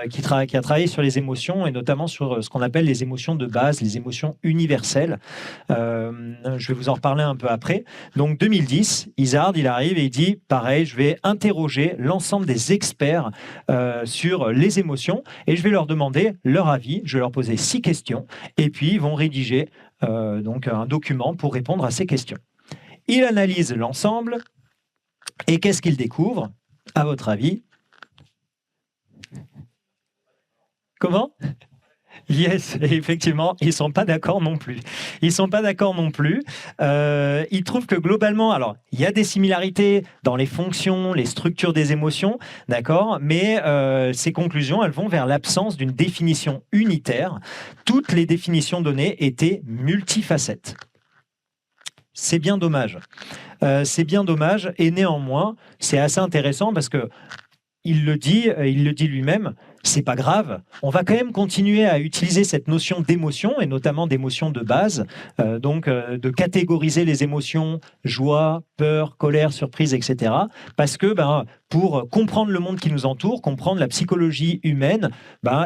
qui a travaillé sur les émotions et notamment sur ce qu'on appelle les émotions de base, les émotions universelles. Je vais vous en reparler un peu après. Donc 2010, Izard, il arrive et il dit, pareil, je vais interroger l'ensemble des experts sur les émotions et je vais leur demander leur avis. Je vais leur poser 6 questions et puis ils vont rédiger donc un document pour répondre à ces questions. Il analyse l'ensemble et qu'est-ce qu'il découvre, à votre avis? Comment ? Yes, et effectivement, ils ne sont pas d'accord non plus. Ils sont pas d'accord non plus. Ils trouvent que globalement, alors, il y a des similarités dans les fonctions, les structures des émotions, d'accord, mais ces conclusions, elles vont vers l'absence d'une définition unitaire. Toutes les définitions données étaient multifacettes. C'est bien dommage. C'est bien dommage, et néanmoins, c'est assez intéressant parce que il le dit lui-même, c'est pas grave, on va quand même continuer à utiliser cette notion d'émotion, et notamment d'émotion de base, de catégoriser les émotions, joie, peur, colère, surprise, etc. Parce que pour comprendre le monde qui nous entoure, comprendre la psychologie humaine,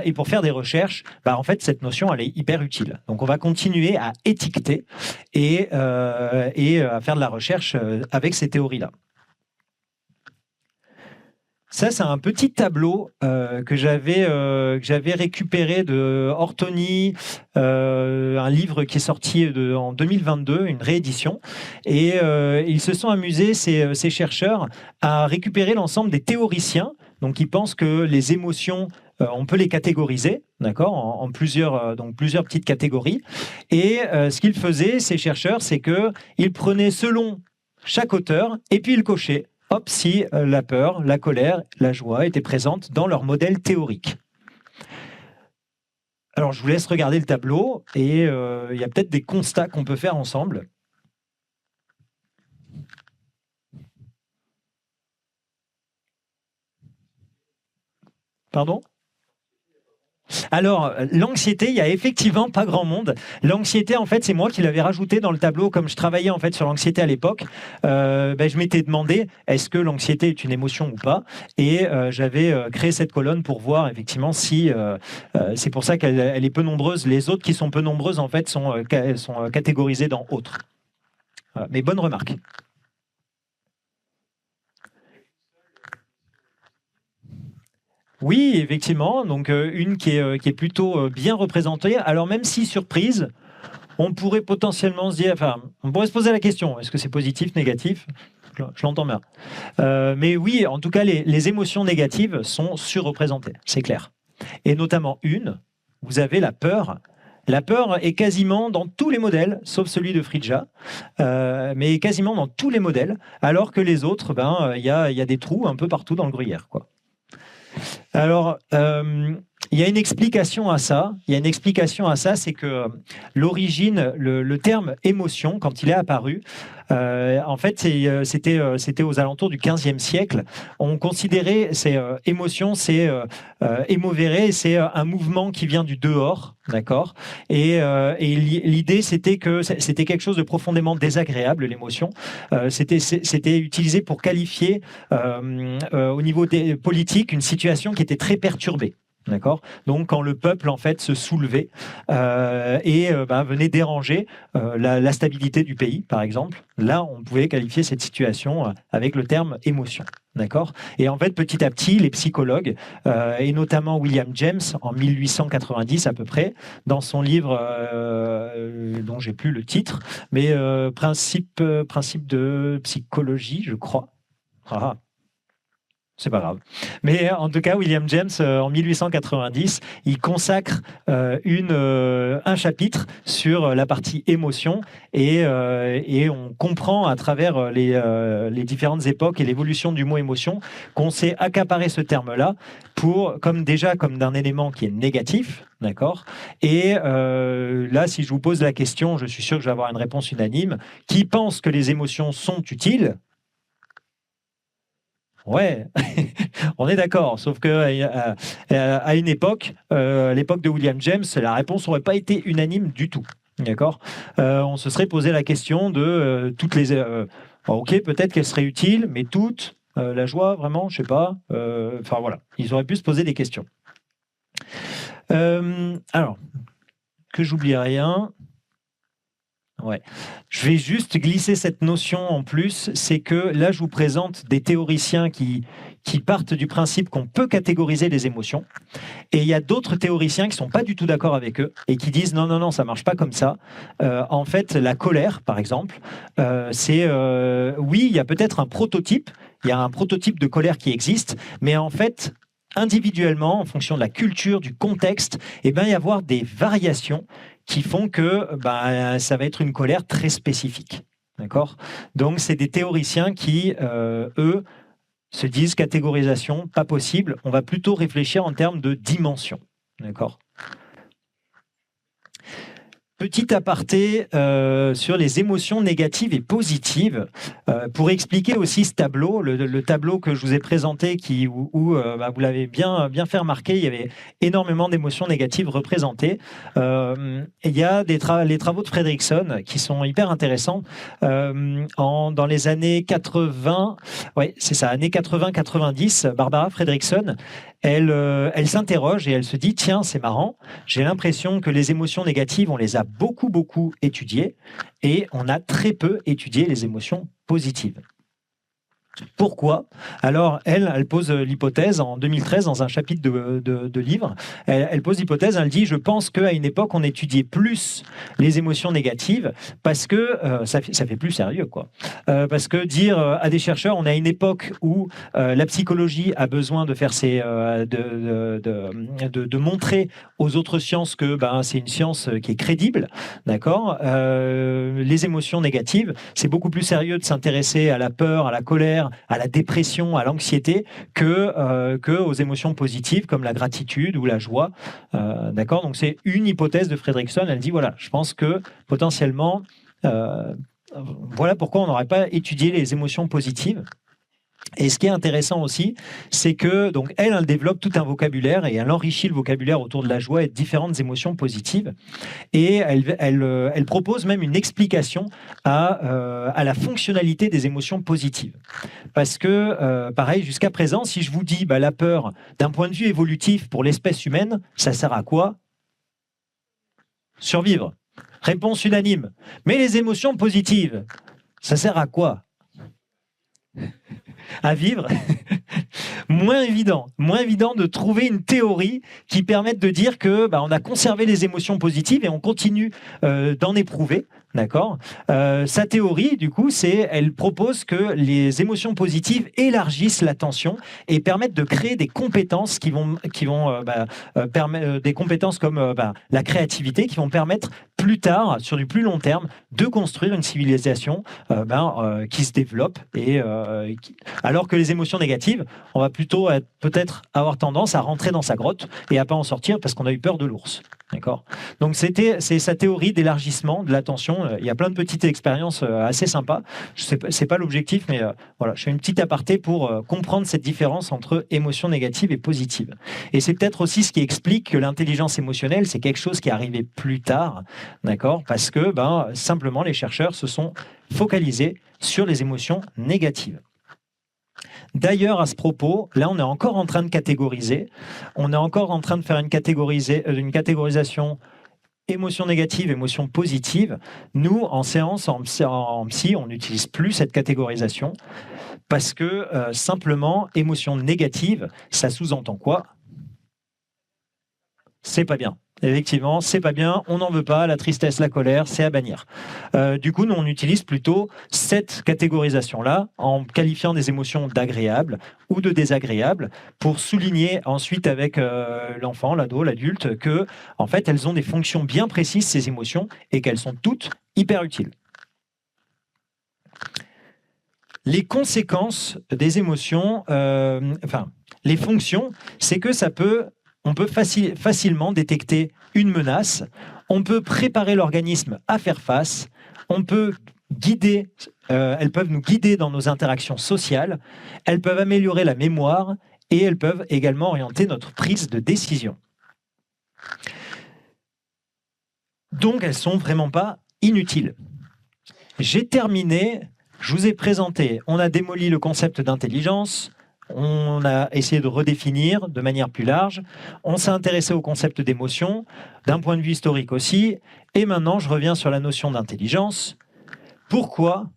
et pour faire des recherches, en fait, cette notion, elle est hyper utile. Donc on va continuer à étiqueter et à faire de la recherche avec ces théories-là. Ça, c'est un petit tableau que j'avais récupéré de Ortoni, un livre qui est sorti en 2022, une réédition. Et ils se sont amusés, ces chercheurs, à récupérer l'ensemble des théoriciens. Donc, ils pensent que les émotions, on peut les catégoriser, d'accord, en plusieurs petites catégories. Et ce qu'ils faisaient, ces chercheurs, c'est qu'ils prenaient selon chaque auteur et puis ils cochaient. Hop, si la peur, la colère, la joie étaient présentes dans leur modèle théorique. Alors, je vous laisse regarder le tableau et il y a peut-être des constats qu'on peut faire ensemble. Pardon ? Alors, l'anxiété, il n'y a effectivement pas grand monde. L'anxiété, en fait, c'est moi qui l'avais rajouté dans le tableau. Comme je travaillais en fait sur l'anxiété à l'époque, je m'étais demandé est-ce que l'anxiété est une émotion ou pas. Et j'avais créé cette colonne pour voir effectivement si... c'est pour ça qu'elle est peu nombreuse. Les autres qui sont peu nombreuses, en fait, sont catégorisées dans autres. Voilà. Mais bonne remarque. Oui, effectivement. Donc, une qui est plutôt bien représentée. Alors, même si surprise, on pourrait potentiellement se dire, on pourrait se poser la question, est-ce que c'est positif, négatif ? Je l'entends bien. Mais oui, en tout cas, les émotions négatives sont surreprésentées, c'est clair. Et notamment vous avez la peur. La peur est quasiment dans tous les modèles, sauf celui de Fridja, mais quasiment dans tous les modèles, alors que les autres, il y a des trous un peu partout dans le gruyère, quoi. Alors, il y a une explication à ça. C'est que l'origine, le terme émotion, quand il est apparu, en fait, c'était aux alentours du XVe siècle. On considérait ces émotions, c'est émovere, c'est un mouvement qui vient du dehors, d'accord. Et l'idée, c'était que c'était quelque chose de profondément désagréable, l'émotion. C'était utilisé pour qualifier au niveau des politiques une situation qui était très perturbée. D'accord. Donc, quand le peuple en fait se soulevait et venait déranger la stabilité du pays, par exemple, là, on pouvait qualifier cette situation avec le terme émotion. D'accord. Et en fait, petit à petit, les psychologues, et notamment William James, en 1890 à peu près, dans son livre dont j'ai plus le titre, mais principe de psychologie, je crois. C'est pas grave. Mais en tout cas, William James, en 1890, il consacre un chapitre sur la partie émotion et on comprend à travers les différentes époques et l'évolution du mot émotion qu'on s'est accaparé ce terme-là comme d'un élément qui est négatif, d'accord. Et là, si je vous pose la question, je suis sûr que je vais avoir une réponse unanime. Qui pense que les émotions sont utiles ? Ouais, on est d'accord. Sauf que à une époque, à l'époque de William James, la réponse n'aurait pas été unanime du tout. D'accord. On se serait posé la question de toutes les. Ok, peut-être qu'elles seraient utiles, mais toutes. La joie, vraiment, je sais pas. Enfin voilà, ils auraient pu se poser des questions. Alors, que j'oublie rien. Ouais. Je vais juste glisser cette notion en plus, c'est que là, je vous présente des théoriciens qui partent du principe qu'on peut catégoriser les émotions. Et il y a d'autres théoriciens qui ne sont pas du tout d'accord avec eux et qui disent non, non, non, ça ne marche pas comme ça. En fait, la colère, par exemple, oui, il y a peut-être un prototype, il y a un prototype de colère qui existe, mais en fait, individuellement, en fonction de la culture, du contexte, il va y avoir des variations qui font que ça va être une colère très spécifique. D'accord ? Donc, c'est des théoriciens qui, eux, se disent catégorisation, pas possible. On va plutôt réfléchir en termes de dimension. D'accord ? Petit aparté sur les émotions négatives et positives, pour expliquer aussi ce tableau, le tableau que je vous ai présenté, où vous l'avez bien fait remarquer, il y avait énormément d'émotions négatives représentées. Il y a les travaux de Fredrickson qui sont hyper intéressants. Dans les années 80, ouais, c'est ça, années 80-90, Barbara Fredrickson, elle s'interroge et elle se dit, tiens, c'est marrant, j'ai l'impression que les émotions négatives, on les a beaucoup étudiées et on a très peu étudié les émotions positives. Pourquoi ? Alors, elle pose l'hypothèse en 2013 dans un chapitre de livre. Elle pose l'hypothèse, elle dit, je pense qu'à une époque, on étudiait plus les émotions négatives parce que ça fait plus sérieux, quoi. Parce que dire à des chercheurs, on est à une époque où la psychologie a besoin de faire de montrer aux autres sciences que c'est une science qui est crédible, d'accord. Les émotions négatives, c'est beaucoup plus sérieux de s'intéresser à la peur, à la colère, à la dépression, à l'anxiété, que aux émotions positives comme la gratitude ou la joie. D'accord ? Donc c'est une hypothèse de Fredrickson. Elle dit voilà, je pense que potentiellement, voilà pourquoi on n'aurait pas étudié les émotions positives. Et ce qui est intéressant aussi, c'est que donc elle développe tout un vocabulaire et elle enrichit le vocabulaire autour de la joie et de différentes émotions positives. Et elle propose même une explication à la fonctionnalité des émotions positives. Parce que, pareil, jusqu'à présent, si je vous dis la peur, d'un point de vue évolutif pour l'espèce humaine, ça sert à quoi ? Survivre. Réponse unanime. Mais les émotions positives, ça sert à quoi ? À vivre. Moins évident de trouver une théorie qui permette de dire que on a conservé les émotions positives et on continue d'en éprouver. D'accord. Sa théorie, du coup, elle propose que les émotions positives élargissent l'attention et permettent de créer des compétences qui vont permettre des compétences comme la créativité, qui vont permettre plus tard, sur du plus long terme, de construire une civilisation qui se développe. Alors que les émotions négatives, on va plutôt peut-être avoir tendance à rentrer dans sa grotte et à pas en sortir parce qu'on a eu peur de l'ours. D'accord. Donc c'est sa théorie d'élargissement de l'attention. Il y a plein de petites expériences assez sympas. C'est pas l'objectif, mais voilà, je fais une petite aparté pour comprendre cette différence entre émotions négatives et positives. Et c'est peut-être aussi ce qui explique que l'intelligence émotionnelle, c'est quelque chose qui est arrivé plus tard, d'accord, parce que simplement les chercheurs se sont focalisés sur les émotions négatives. D'ailleurs, à ce propos, là, on est encore en train de catégoriser. On est encore en train de faire une catégorisation émotion négative, émotion positive. Nous, en séance, en psy, on n'utilise plus cette catégorisation parce que simplement, émotion négative, ça sous-entend quoi ? c'est pas bien. Effectivement, c'est pas bien, on n'en veut pas, la tristesse, la colère, c'est à bannir. Du coup, nous, on utilise plutôt cette catégorisation-là en qualifiant des émotions d'agréables ou de désagréables pour souligner ensuite avec l'enfant, l'ado, l'adulte que, en fait, elles ont des fonctions bien précises, ces émotions, et qu'elles sont toutes hyper utiles. Les conséquences des émotions, les fonctions, c'est que on peut facilement détecter une menace, on peut préparer l'organisme à faire face, on peut guider, elles peuvent nous guider dans nos interactions sociales, elles peuvent améliorer la mémoire et elles peuvent également orienter notre prise de décision. Donc, elles ne sont vraiment pas inutiles. J'ai terminé, je vous ai présenté, on a démoli le concept d'intelligence, on a essayé de redéfinir de manière plus large, on s'est intéressé au concept d'émotion, d'un point de vue historique aussi, et maintenant je reviens sur la notion d'intelligence. Pourquoi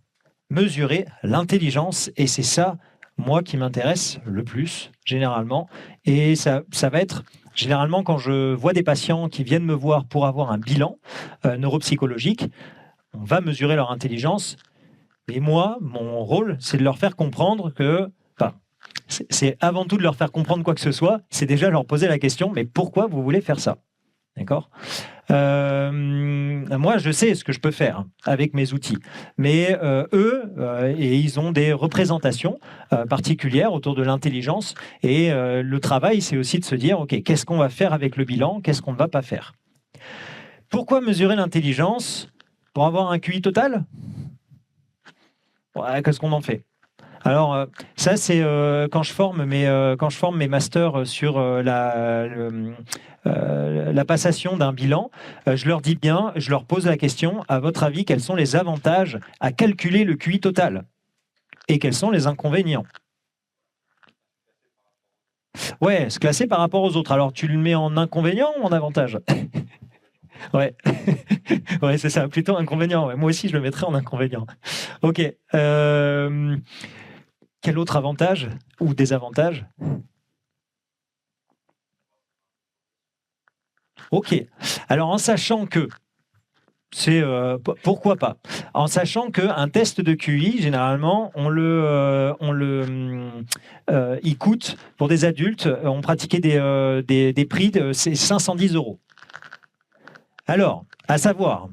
mesurer l'intelligence? Et c'est ça, moi, qui m'intéresse le plus, généralement, et ça va être... Généralement, quand je vois des patients qui viennent me voir pour avoir un bilan neuropsychologique, on va mesurer leur intelligence. Et moi, mon rôle, c'est de leur faire comprendre que... c'est avant tout de leur faire comprendre quoi que ce soit, c'est déjà leur poser la question, mais pourquoi vous voulez faire ça? D'accord? Moi, je sais ce que je peux faire avec mes outils, mais eux, et ils ont des représentations particulières autour de l'intelligence, et le travail, c'est aussi de se dire, ok, qu'est-ce qu'on va faire avec le bilan, qu'est-ce qu'on ne va pas faire? Pourquoi mesurer l'intelligence? Pour avoir un QI total? Ouais, qu'est-ce qu'on en fait? Alors, ça, c'est quand je forme mes masters sur la passation d'un bilan, je leur dis bien, je leur pose la question, à votre avis, quels sont les avantages à calculer le QI total? Et quels sont les inconvénients? Ouais, se classer par rapport aux autres. Alors, tu le mets en inconvénient ou en avantage? Ouais, ouais, c'est ça, plutôt inconvénient. Ouais. Moi aussi, je le mettrais en inconvénient. Ok. Quel autre avantage ou désavantage? Ok. Alors, en sachant que c'est pourquoi pas. En sachant qu'un test de QI, généralement, il coûte pour des adultes, on pratiquait des prix de 510 €. Alors, à savoir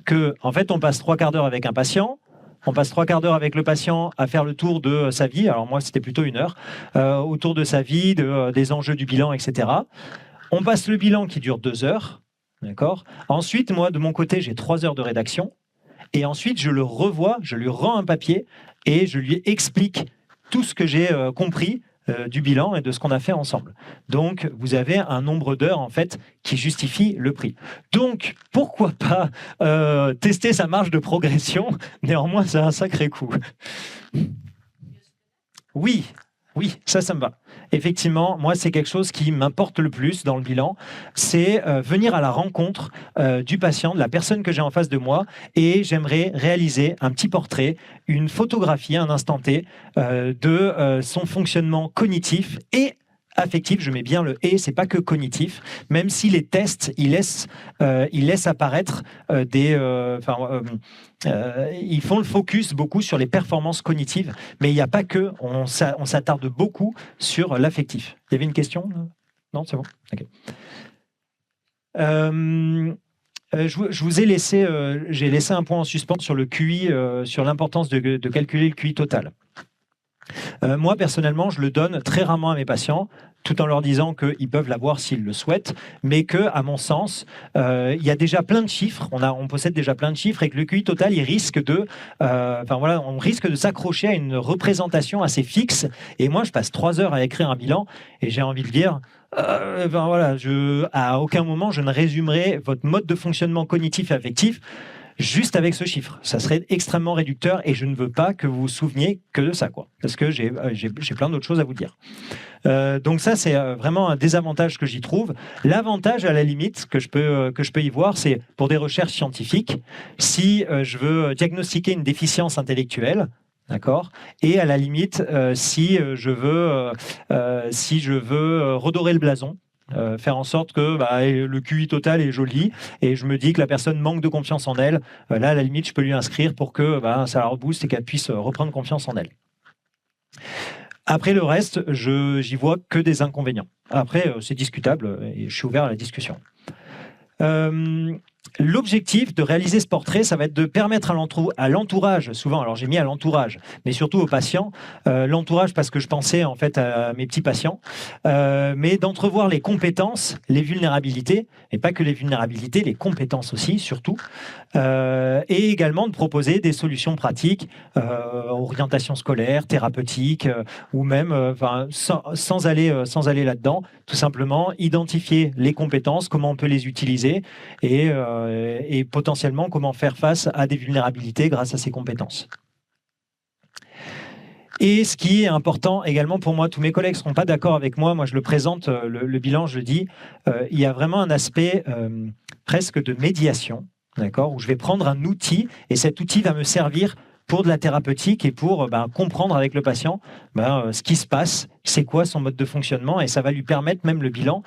que, en fait, on passe 3/4 d'heure avec un patient. On passe 3/4 d'heure avec le patient à faire le tour de sa vie. Alors moi, c'était plutôt 1 heure. Autour de sa vie, des enjeux du bilan, etc. On passe le bilan qui dure 2 heures. D'accord. Ensuite, moi, de mon côté, j'ai 3 heures de rédaction. Et ensuite, je le revois, je lui rends un papier et je lui explique tout ce que j'ai compris du bilan et de ce qu'on a fait ensemble. Donc, vous avez un nombre d'heures, en fait, qui justifie le prix. Donc, pourquoi pas tester sa marge de progression? Néanmoins, c'est un sacré coup. Oui, ça me va. Effectivement, moi, c'est quelque chose qui m'importe le plus dans le bilan, c'est venir à la rencontre du patient, de la personne que j'ai en face de moi, et j'aimerais réaliser un petit portrait, une photographie, un instant T, de son fonctionnement cognitif et affectif. Je mets bien le « et », c'est pas que cognitif, même si les tests, ils laissent apparaître ils font le focus beaucoup sur les performances cognitives, mais il n'y a pas que, on s'attarde beaucoup sur l'affectif. Il y avait une question? Non, c'est bon? Okay. Je vous ai laissé, j'ai laissé un point en suspens sur le QI, sur l'importance de calculer le QI total. Moi, personnellement, je le donne très rarement à mes patients, tout en leur disant qu'ils peuvent l'avoir s'ils le souhaitent, mais que, à mon sens, il y a déjà plein de chiffres, on possède déjà plein de chiffres, et que le QI total, on risque de s'accrocher à une représentation assez fixe. Et moi, je passe 3 heures à écrire un bilan, et j'ai envie de dire, à aucun moment, je ne résumerai votre mode de fonctionnement cognitif et affectif juste avec ce chiffre. Ça serait extrêmement réducteur et je ne veux pas que vous vous souveniez que de ça, quoi. Parce que j'ai plein d'autres choses à vous dire. Donc ça, c'est vraiment un désavantage que j'y trouve. L'avantage, à la limite, que je peux y voir, c'est pour des recherches scientifiques, si je veux diagnostiquer une déficience intellectuelle, d'accord. Et à la limite, si je veux redorer le blason, faire en sorte que le QI total est joli, et je me dis que la personne manque de confiance en elle. Là, à la limite, je peux lui inscrire pour que ça la rebooste et qu'elle puisse reprendre confiance en elle. Après le reste, j'y vois que des inconvénients. Après, c'est discutable et je suis ouvert à la discussion. L'objectif de réaliser ce portrait, ça va être de permettre à l'entourage, souvent, alors j'ai mis à l'entourage, mais surtout aux patients, l'entourage parce que je pensais en fait à mes petits patients, mais d'entrevoir les compétences, les vulnérabilités, et pas que les vulnérabilités, les compétences aussi, surtout, et également de proposer des solutions pratiques, orientation scolaire, thérapeutique, ou même, sans aller là-dedans, tout simplement identifier les compétences, comment on peut les utiliser, et potentiellement comment faire face à des vulnérabilités grâce à ces compétences. Et ce qui est important également pour moi, tous mes collègues ne seront pas d'accord avec moi, moi je le présente, le bilan, je le dis, il y a vraiment un aspect presque de médiation, d'accord, où je vais prendre un outil et cet outil va me servir pour de la thérapeutique et pour comprendre avec le patient ce qui se passe, c'est quoi son mode de fonctionnement, et ça va lui permettre même le bilan.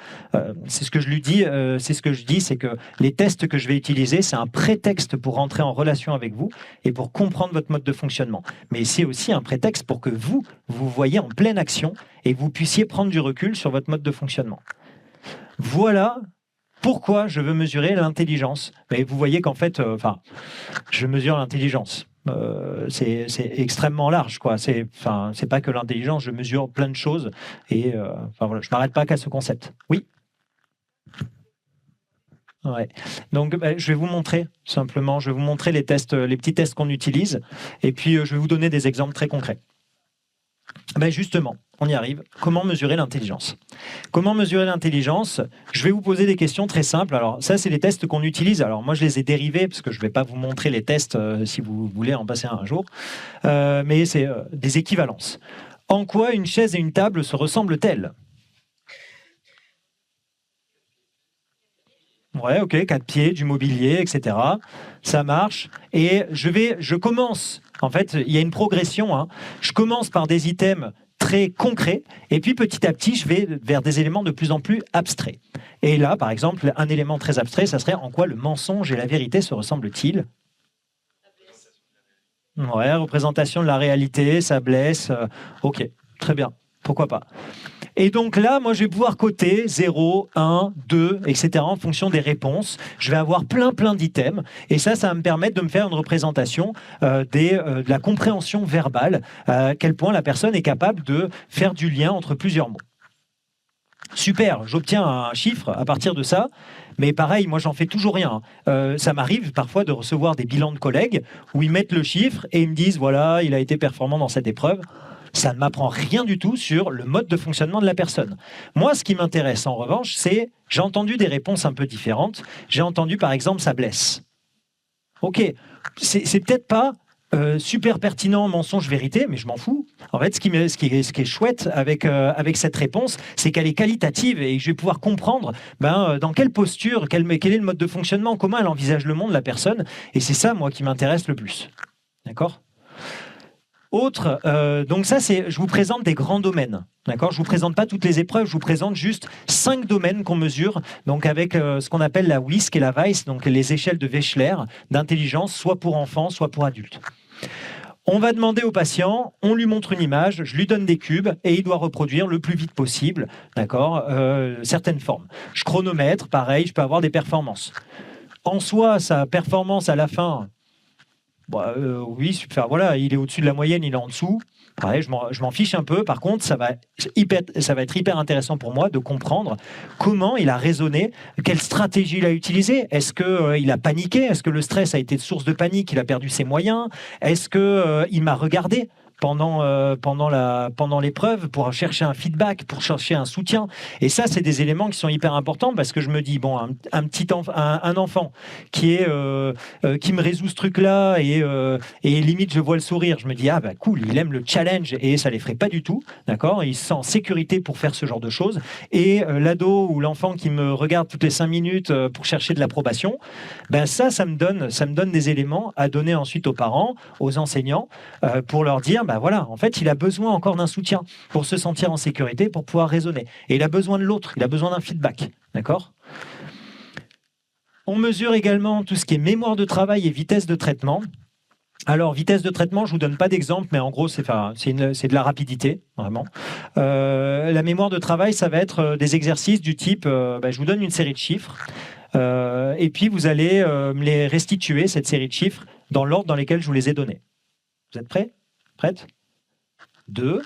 C'est ce que je lui dis, c'est que les tests que je vais utiliser, c'est un prétexte pour rentrer en relation avec vous et pour comprendre votre mode de fonctionnement. Mais c'est aussi un prétexte pour que vous voyez en pleine action et que vous puissiez prendre du recul sur votre mode de fonctionnement. Voilà pourquoi je veux mesurer l'intelligence. Et vous voyez qu'en fait, je mesure l'intelligence. C'est extrêmement large, quoi. C'est pas que l'intelligence, je mesure plein de choses et voilà, je m'arrête pas qu'à ce concept. Oui. Ouais. Donc, je vais vous montrer simplement, je vais vous montrer les tests, les petits tests qu'on utilise, et puis je vais vous donner des exemples très concrets. Justement, on y arrive. Comment mesurer l'intelligence ? Comment mesurer l'intelligence ? Je vais vous poser des questions très simples. Alors ça, c'est les tests qu'on utilise. Alors moi, je les ai dérivés parce que je ne vais pas vous montrer les tests si vous voulez en passer un jour. Mais c'est des équivalences. En quoi une chaise et une table se ressemblent-elles ? Ouais, ok, 4 pieds, du mobilier, etc. Ça marche. Et je commence. En fait, il y a une progression. Hein. Je commence par des items très concrets, et puis petit à petit, je vais vers des éléments de plus en plus abstraits. Et là, par exemple, un élément très abstrait, ça serait en quoi le mensonge et la vérité se ressemblent-ils ? Ouais, représentation de la réalité, ça blesse. Ok, très bien, pourquoi pas. Et donc là, moi, je vais pouvoir coter 0, 1, 2, etc. en fonction des réponses. Je vais avoir plein d'items. Et ça va me permettre de me faire une représentation de la compréhension verbale, à quel point la personne est capable de faire du lien entre plusieurs mots. Super, j'obtiens un chiffre à partir de ça. Mais pareil, moi, j'en fais toujours rien. Ça m'arrive parfois de recevoir des bilans de collègues où ils mettent le chiffre et ils me disent, voilà, il a été performant dans cette épreuve. Ça ne m'apprend rien du tout sur le mode de fonctionnement de la personne. Moi, ce qui m'intéresse en revanche, c'est, j'ai entendu des réponses un peu différentes. J'ai entendu, par exemple, ça blesse. Ok, c'est peut-être pas super pertinent, mensonge, vérité, mais je m'en fous. En fait, ce qui est chouette avec cette réponse, c'est qu'elle est qualitative et je vais pouvoir comprendre dans quelle posture, quel est le mode de fonctionnement, comment elle envisage le monde, la personne. Et c'est ça, moi, qui m'intéresse le plus. D'accord ? Autre, donc ça, je vous présente des grands domaines. D'accord ? Je ne vous présente pas toutes les épreuves, je vous présente juste 5 domaines qu'on mesure, donc avec ce qu'on appelle la WISC et la Weiss, donc les échelles de Wechsler d'intelligence, soit pour enfants, soit pour adultes. On va demander au patient, on lui montre une image, je lui donne des cubes et il doit reproduire le plus vite possible, d'accord, certaines formes. Je chronomètre, pareil, je peux avoir des performances. En soi, sa performance à la fin... oui, super. Voilà, il est au-dessus de la moyenne, il est en dessous. Pareil, je m'en fiche un peu. Par contre, ça va être hyper intéressant pour moi de comprendre comment il a raisonné, quelle stratégie il a utilisée. Est-ce qu'il a paniqué ? Est-ce que le stress a été source de panique ? Il a perdu ses moyens ? Est-ce qu'il m'a regardé pendant l'épreuve pour chercher un feedback, pour chercher un soutien? Et ça, c'est des éléments qui sont hyper importants parce que je me dis, bon, un enfant qui me résout ce truc-là et limite, je vois le sourire, je me dis, cool, il aime le challenge et ça ne les ferait pas du tout, d'accord ? Il se sent en sécurité pour faire ce genre de choses. Et l'ado ou l'enfant qui me regarde toutes les 5 minutes pour chercher de l'approbation, ça me donne des éléments à donner ensuite aux parents, aux enseignants, pour leur dire, bah voilà, en fait, il a besoin encore d'un soutien pour se sentir en sécurité, pour pouvoir raisonner. Et il a besoin de l'autre, il a besoin d'un feedback. D'accord ? On mesure également tout ce qui est mémoire de travail et vitesse de traitement. Alors, vitesse de traitement, je ne vous donne pas d'exemple, mais en gros, c'est de la rapidité, vraiment. La mémoire de travail, ça va être des exercices du type, je vous donne une série de chiffres, et puis vous allez me les restituer, cette série de chiffres, dans l'ordre dans lequel je vous les ai donnés. Vous êtes prêts ? Prête ? 2,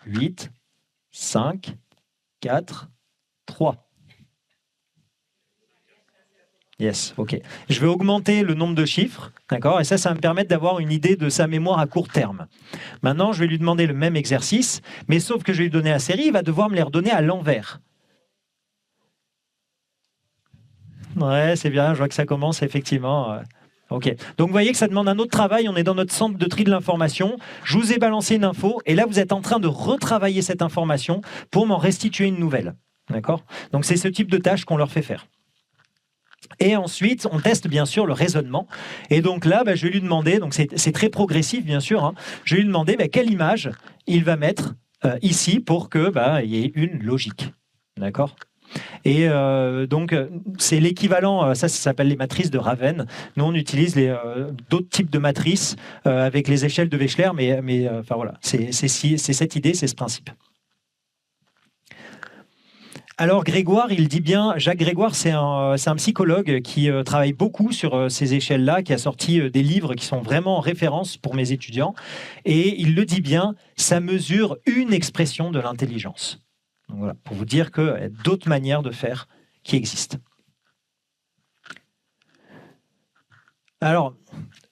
8, 5, 4, 3. Yes, ok. Je vais augmenter le nombre de chiffres, d'accord ? Et ça va me permettre d'avoir une idée de sa mémoire à court terme. Maintenant, je vais lui demander le même exercice, mais sauf que je vais lui donner la série, il va devoir me les redonner à l'envers. Ouais, c'est bien, je vois que ça commence effectivement. Ok. Donc vous voyez que ça demande un autre travail, on est dans notre centre de tri de l'information. Je vous ai balancé une info, et là vous êtes en train de retravailler cette information pour m'en restituer une nouvelle. D'accord ? Donc c'est ce type de tâche qu'on leur fait faire. Et ensuite, on teste bien sûr le raisonnement. Et donc là, je vais lui demander, donc c'est très progressif bien sûr, hein, je vais lui demander quelle image il va mettre ici pour qu'il y ait une logique. D'accord ? Et donc, c'est l'équivalent, ça s'appelle les matrices de Raven. Nous, on utilise d'autres types de matrices avec les échelles de Wechsler, mais voilà, c'est cette idée, c'est ce principe. Alors Grégoire, il dit bien, Jacques Grégoire, c'est un psychologue qui travaille beaucoup sur ces échelles-là, qui a sorti des livres qui sont vraiment en référence pour mes étudiants. Et il le dit bien, ça mesure une expression de l'intelligence. Donc voilà, pour vous dire qu'il y a d'autres manières de faire qui existent. Alors,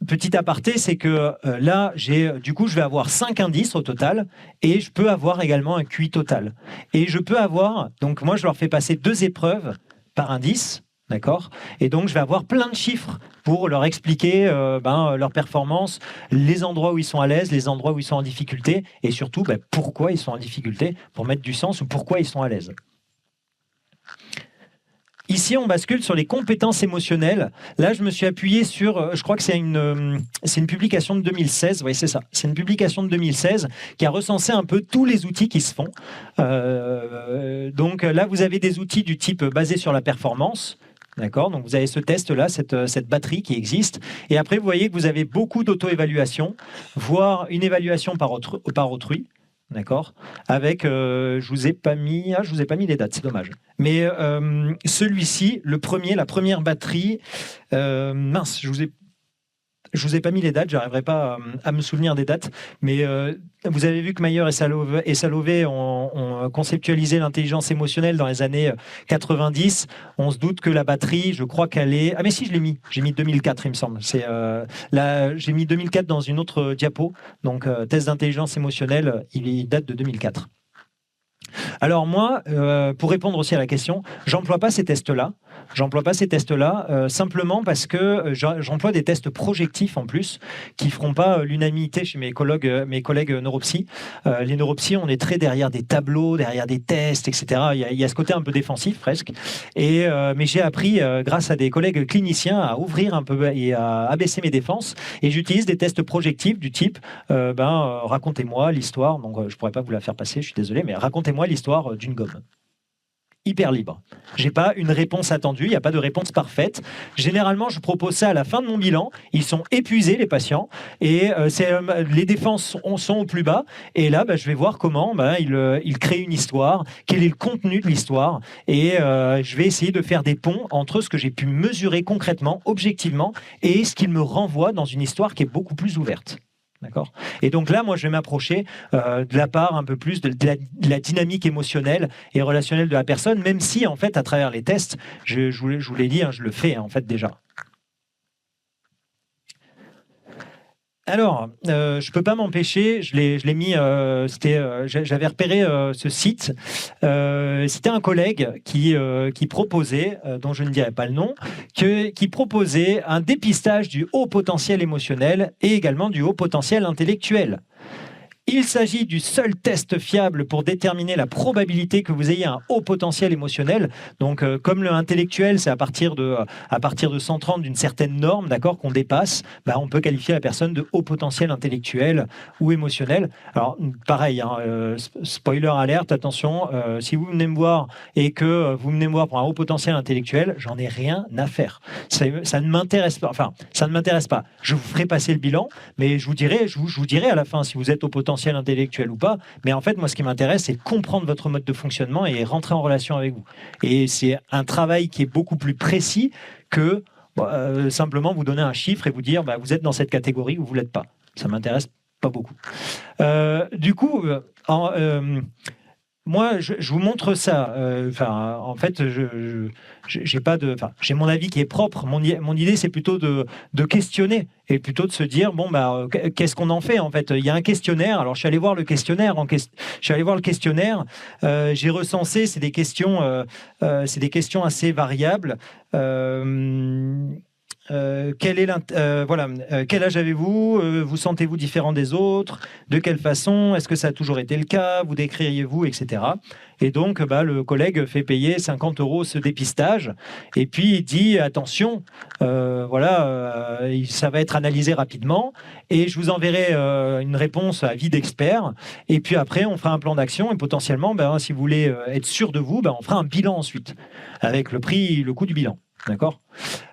petit aparté, c'est que là, je vais avoir 5 indices au total et je peux avoir également un QI total. Et je peux avoir, donc moi, je leur fais passer 2 épreuves par indice, d'accord ? Et donc, je vais avoir plein de chiffres pour leur expliquer leur performance, les endroits où ils sont à l'aise, les endroits où ils sont en difficulté et surtout, pourquoi ils sont en difficulté, pour mettre du sens ou pourquoi ils sont à l'aise. Ici, on bascule sur les compétences émotionnelles. Là, je me suis appuyé sur, je crois que c'est une publication de 2016. Oui, c'est ça. C'est une publication de 2016 qui a recensé un peu tous les outils qui se font. Donc là, vous avez des outils du type basé sur la performance. D'accord ? Donc vous avez ce test-là, cette batterie qui existe. Et après, vous voyez que vous avez beaucoup d'auto-évaluation, voire une évaluation par autrui. D'accord ? Avec, je vous ai pas mis les dates, c'est dommage. Mais celui-ci, la première batterie, mince, je vous ai pas mis les dates, j'arriverai pas à me souvenir des dates, mais vous avez vu que Mayer et Salovey ont conceptualisé l'intelligence émotionnelle dans les années 90. On se doute que la batterie, je crois qu'elle est... Ah mais si, j'ai mis 2004, il me semble. J'ai mis 2004 dans une autre diapo, donc test d'intelligence émotionnelle, il date de 2004. Alors moi, pour répondre aussi à la question, j'emploie pas ces tests-là. Simplement parce que j'emploie des tests projectifs en plus qui feront pas l'unanimité chez mes collègues neuropsy. Les neuropsy, on est très derrière des tableaux, derrière des tests, etc. Il y a ce côté un peu défensif presque. Mais j'ai appris, grâce à des collègues cliniciens, à ouvrir un peu et à abaisser mes défenses. Et j'utilise des tests projectifs du type racontez-moi l'histoire. Donc je pourrais pas vous la faire passer, je suis désolé, mais racontez-moi l'histoire d'une gomme. Hyper libre. Je n'ai pas une réponse attendue, il n'y a pas de réponse parfaite. Généralement, je propose ça à la fin de mon bilan. Ils sont épuisés, les patients, et les défenses sont au plus bas. Et là, je vais voir comment ils créent une histoire, quel est le contenu de l'histoire, et je vais essayer de faire des ponts entre ce que j'ai pu mesurer concrètement, objectivement, et ce qu'ils me renvoient dans une histoire qui est beaucoup plus ouverte. D'accord ? Et donc là, moi, je vais m'approcher de la part un peu plus de la dynamique émotionnelle et relationnelle de la personne, même si, en fait, à travers les tests, je vous l'ai dit, je le fais, en fait, déjà. Alors, je ne peux pas m'empêcher, je l'ai mis, j'avais repéré ce site. C'était un collègue qui proposait, dont je ne dirai pas le nom, qui proposait un dépistage du haut potentiel émotionnel et également du haut potentiel intellectuel. Il s'agit du seul test fiable pour déterminer la probabilité que vous ayez un haut potentiel émotionnel. Donc, comme le intellectuel, c'est à partir de 130 d'une certaine norme, d'accord, qu'on dépasse, on peut qualifier la personne de haut potentiel intellectuel ou émotionnel. Alors, pareil, spoiler alerte, attention, si vous venez me voir et que vous venez me voir pour un haut potentiel intellectuel, j'en ai rien à faire. Ça ne m'intéresse pas. Enfin, ça ne m'intéresse pas. Je vous ferai passer le bilan, mais je vous dirai à la fin si vous êtes au potentiel intellectuel ou pas. Mais en fait, moi, ce qui m'intéresse, c'est comprendre votre mode de fonctionnement et rentrer en relation avec vous. Et c'est un travail qui est beaucoup plus précis que simplement vous donner un chiffre et vous dire vous êtes dans cette catégorie ou vous l'êtes pas. Ça m'intéresse pas beaucoup. Du coup, moi, je vous montre ça. En fait, j'ai mon avis qui est propre. Mon idée, c'est plutôt de questionner et plutôt de se dire qu'est-ce qu'on en fait en fait. Il y a un questionnaire. Alors, je suis allé voir le questionnaire. J'ai recensé. C'est des questions assez variables. Quel âge avez-vous? Vous sentez-vous différent des autres? De quelle façon? Est-ce que ça a toujours été le cas? Vous décririez-vous, etc. Et donc, le collègue fait payer 50 € ce dépistage. Et puis, il dit, attention, ça va être analysé rapidement. Et je vous enverrai une réponse à avis d'expert. Et puis après, on fera un plan d'action. Et potentiellement, si vous voulez être sûr de vous, on fera un bilan ensuite, avec le coût du bilan. D'accord.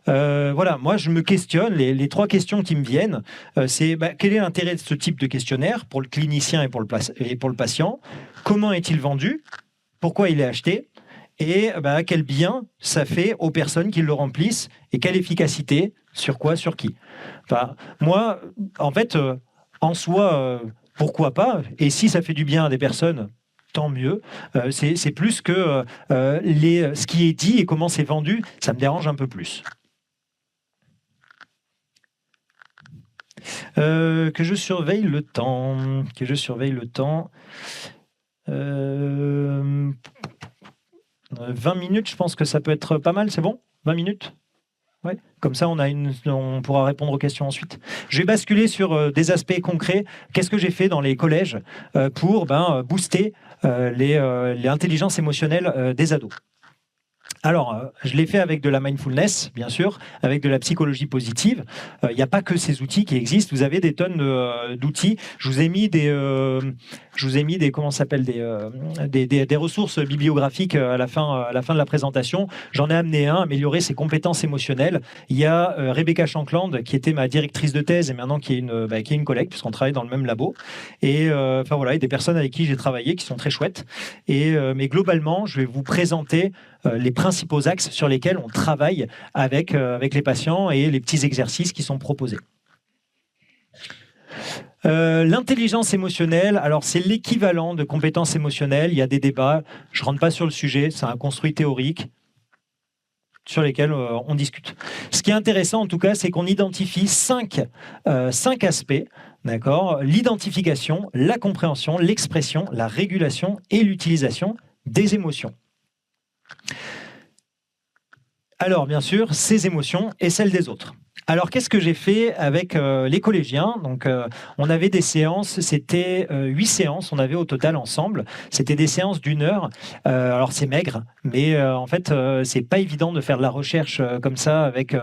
Moi je me questionne, les 3 questions qui me viennent, c'est quel est l'intérêt de ce type de questionnaire pour le clinicien et pour le patient? Comment est-il vendu? Pourquoi il est acheté? Et quel bien ça fait aux personnes qui le remplissent? Et quelle efficacité? Sur quoi? Sur qui? Moi, en fait, en soi, pourquoi pas? Et si ça fait du bien à des personnes, tant mieux. C'est plus que ce qui est dit et comment c'est vendu, ça me dérange un peu plus. Que je surveille le temps. 20 minutes, je pense que ça peut être pas mal, c'est bon? 20 minutes? Ouais. Comme ça, on pourra répondre aux questions ensuite. Je vais basculer sur des aspects concrets. Qu'est-ce que j'ai fait dans les collèges pour booster l'intelligence émotionnelle des ados? Alors, je l'ai fait avec de la mindfulness, bien sûr, avec de la psychologie positive. Il n'y a pas que ces outils qui existent. Vous avez des tonnes d'outils. Je vous ai mis des ressources bibliographiques à la fin de la présentation. J'en ai amené un, améliorer ses compétences émotionnelles. Il y a Rebecca Shankland, qui était ma directrice de thèse et maintenant qui est une collègue, puisqu'on travaille dans le même labo. Et et des personnes avec qui j'ai travaillé qui sont très chouettes. Mais globalement, je vais vous présenter les principaux axes sur lesquels on travaille avec les patients et les petits exercices qui sont proposés. L'intelligence émotionnelle, alors c'est l'équivalent de compétences émotionnelles. Il y a des débats, je ne rentre pas sur le sujet, c'est un construit théorique sur lesquels on discute. Ce qui est intéressant en tout cas, c'est qu'on identifie 5 aspects. D'accord, l'identification, la compréhension, l'expression, la régulation et l'utilisation des émotions. Alors, bien sûr, ces émotions et celles des autres. Alors, qu'est-ce que j'ai fait avec les collégiens? Donc, on avait des séances, c'était 8 séances, on avait au total ensemble. C'était des séances d'1 heure. Alors, c'est maigre, mais en fait, c'est pas évident de faire de la recherche comme ça avec,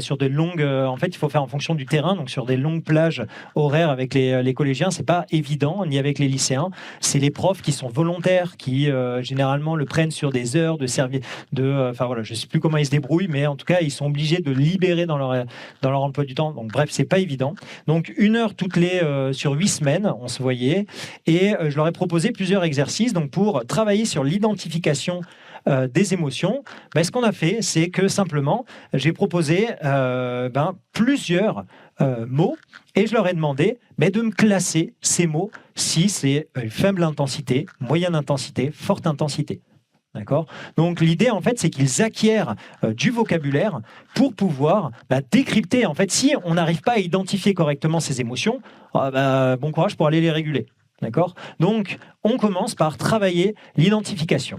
sur des longues. En fait, il faut faire en fonction du terrain, donc sur des longues plages horaires avec les collégiens, c'est pas évident, ni avec les lycéens. C'est les profs qui sont volontaires, qui généralement le prennent sur des heures de service. Je sais plus comment ils se débrouillent, mais en tout cas, ils sont obligés de libérer dans leur emploi du temps. Donc bref, c'est pas évident. Donc 1 heure sur 8 semaines, on se voyait, et je leur ai proposé plusieurs exercices donc pour travailler sur l'identification des émotions. Ce qu'on a fait, c'est que simplement, j'ai proposé plusieurs mots et je leur ai demandé de me classer ces mots si c'est faible intensité, moyenne intensité, forte intensité. D'accord. Donc l'idée en fait c'est qu'ils acquièrent du vocabulaire pour pouvoir décrypter. En fait, si on n'arrive pas à identifier correctement ces émotions, bon courage pour aller les réguler. D'accord. Donc on commence par travailler l'identification.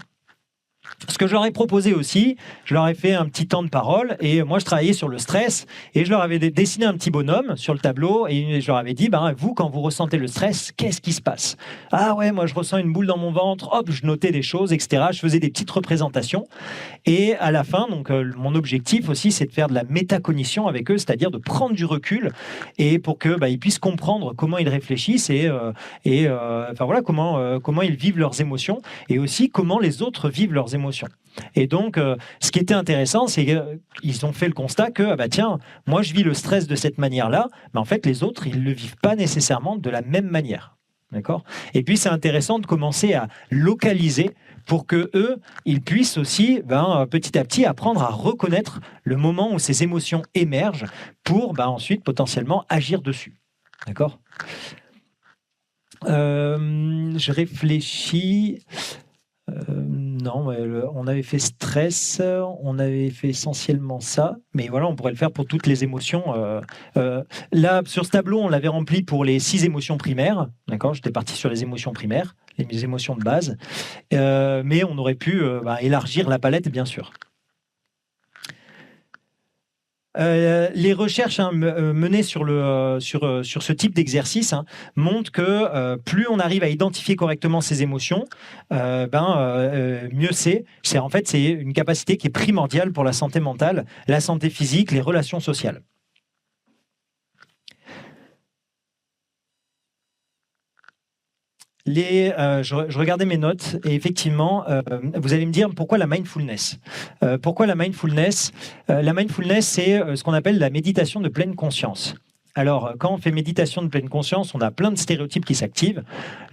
Ce que je leur ai proposé aussi, je leur ai fait un petit temps de parole et moi je travaillais sur le stress et je leur avais dessiné un petit bonhomme sur le tableau et je leur avais dit vous quand vous ressentez le stress, qu'est-ce qui se passe? Ah ouais, moi je ressens une boule dans mon ventre, hop, je notais des choses, etc. Je faisais des petites représentations et à la fin, donc mon objectif aussi c'est de faire de la métacognition avec eux, c'est-à-dire de prendre du recul et pour que ils puissent comprendre comment ils réfléchissent et enfin voilà comment ils vivent leurs émotions et aussi comment les autres vivent leurs émotions. Et donc, ce qui était intéressant, c'est qu'ils ont fait le constat que, tiens, moi je vis le stress de cette manière-là, mais en fait les autres, ils ne le vivent pas nécessairement de la même manière. D'accord ? Et puis c'est intéressant de commencer à localiser pour que eux, ils puissent aussi, petit à petit, apprendre à reconnaître le moment où ces émotions émergent pour ensuite potentiellement agir dessus. D'accord ? Je réfléchis. Non, on avait fait stress, on avait fait essentiellement ça, mais voilà, on pourrait le faire pour toutes les émotions. Là, sur ce tableau, on l'avait rempli pour les 6 émotions primaires. D'accord, j'étais parti sur les émotions primaires, les émotions de base, mais on aurait pu élargir la palette, bien sûr. Les recherches menées sur ce type d'exercice montrent que plus on arrive à identifier correctement ses émotions, mieux c'est. En fait, c'est une capacité qui est primordiale pour la santé mentale, la santé physique, les relations sociales. Je regardais mes notes et effectivement, vous allez me dire pourquoi la mindfulness. Pourquoi la mindfulness? La mindfulness, c'est ce qu'on appelle la méditation de pleine conscience. Alors, quand on fait méditation de pleine conscience, on a plein de stéréotypes qui s'activent.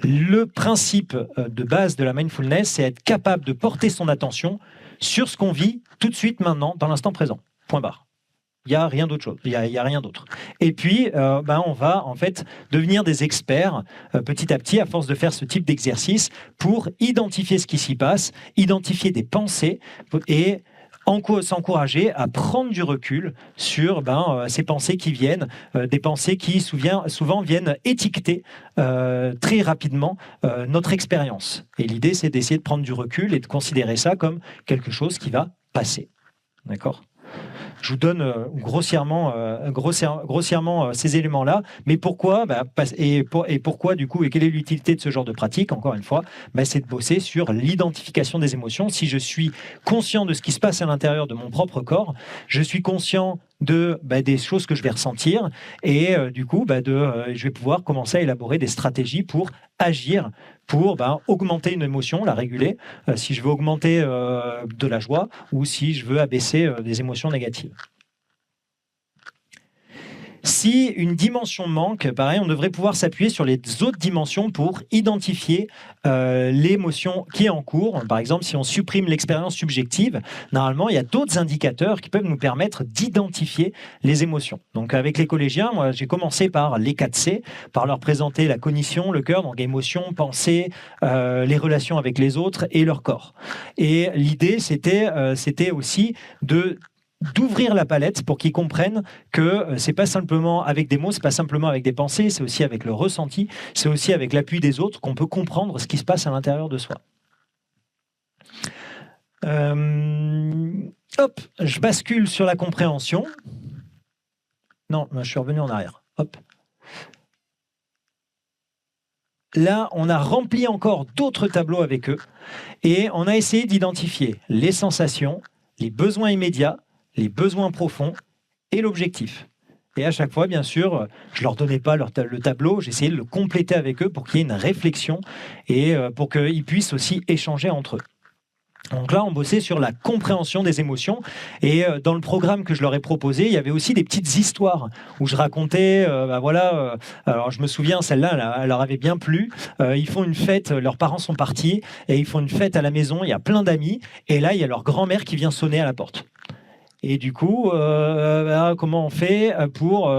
Le principe de base de la mindfulness, c'est être capable de porter son attention sur ce qu'on vit tout de suite, maintenant, dans l'instant présent. Point barre. Il n'y a rien d'autre chose. Il y a rien d'autre. Et puis, on va en fait devenir des experts petit à petit à force de faire ce type d'exercice pour identifier ce qui s'y passe, identifier des pensées et s'encourager à prendre du recul sur ces pensées qui viennent, des pensées qui souvent viennent étiqueter très rapidement notre expérience. Et l'idée, c'est d'essayer de prendre du recul et de considérer ça comme quelque chose qui va passer. D'accord ? Je vous donne grossièrement ces éléments-là. Mais pourquoi et pourquoi, du coup, et quelle est l'utilité de ce genre de pratique? Encore une fois, c'est de bosser sur l'identification des émotions. Si je suis conscient de ce qui se passe à l'intérieur de mon propre corps, je suis conscient des choses que je vais ressentir et du coup, je vais pouvoir commencer à élaborer des stratégies pour agir, pour augmenter une émotion, la réguler, si je veux augmenter de la joie ou si je veux abaisser des émotions négatives. Si une dimension manque, pareil, on devrait pouvoir s'appuyer sur les autres dimensions pour identifier l'émotion qui est en cours. Par exemple, si on supprime l'expérience subjective, normalement, il y a d'autres indicateurs qui peuvent nous permettre d'identifier les émotions. Donc, avec les collégiens, moi, j'ai commencé par les 4C, par leur présenter la cognition, le cœur, donc émotion, pensée, les relations avec les autres et leur corps. Et l'idée, c'était aussi d'ouvrir la palette pour qu'ils comprennent que c'est pas simplement avec des mots, c'est pas simplement avec des pensées, c'est aussi avec le ressenti, c'est aussi avec l'appui des autres qu'on peut comprendre ce qui se passe à l'intérieur de soi. Je bascule sur la compréhension. Non, je suis revenu en arrière. Hop. Là, on a rempli encore d'autres tableaux avec eux et on a essayé d'identifier les sensations, les besoins immédiats, les besoins profonds et l'objectif. Et à chaque fois, bien sûr, je ne leur donnais pas le tableau, j'essayais de le compléter avec eux pour qu'il y ait une réflexion et pour qu'ils puissent aussi échanger entre eux. Donc là, on bossait sur la compréhension des émotions et dans le programme que je leur ai proposé, il y avait aussi des petites histoires où je racontais, alors je me souviens, celle-là, elle leur avait bien plu. Ils font une fête, leurs parents sont partis et ils font une fête à la maison, il y a plein d'amis et là, il y a leur grand-mère qui vient sonner à la porte. Et du coup, comment on fait pour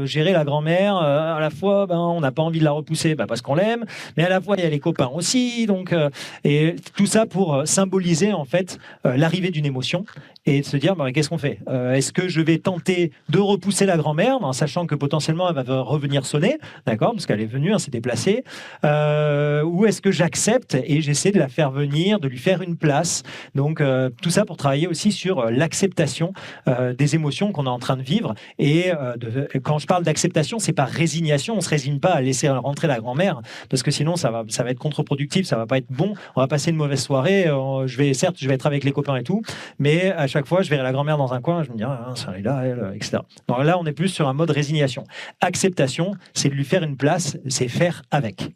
gérer la grand-mère? À la fois, on n'a pas envie de la repousser parce qu'on l'aime, mais à la fois, il y a les copains aussi. Donc, et tout ça pour symboliser en fait l'arrivée d'une émotion et de se dire qu'est-ce qu'on fait? Est-ce que je vais tenter de repousser la grand-mère en sachant que potentiellement elle va revenir sonner, d'accord, parce qu'elle est venue, elle s'est déplacée, ou est-ce que j'accepte et j'essaie de la faire venir, de lui faire une place? Donc, tout ça pour travailler aussi sur l'acceptation des émotions qu'on est en train de vivre. Et quand je parle d'acceptation, c'est pas résignation. On se résigne pas à laisser rentrer la grand-mère, parce que sinon ça va être contre-productif, ça va pas être bon. On va passer une mauvaise soirée. Je vais être avec les copains et tout, mais à chaque fois, je verrai la grand-mère dans un coin, je me dis ça elle est là, elle, etc. Donc là, on est plus sur un mode résignation. Acceptation, c'est de lui faire une place, c'est faire avec.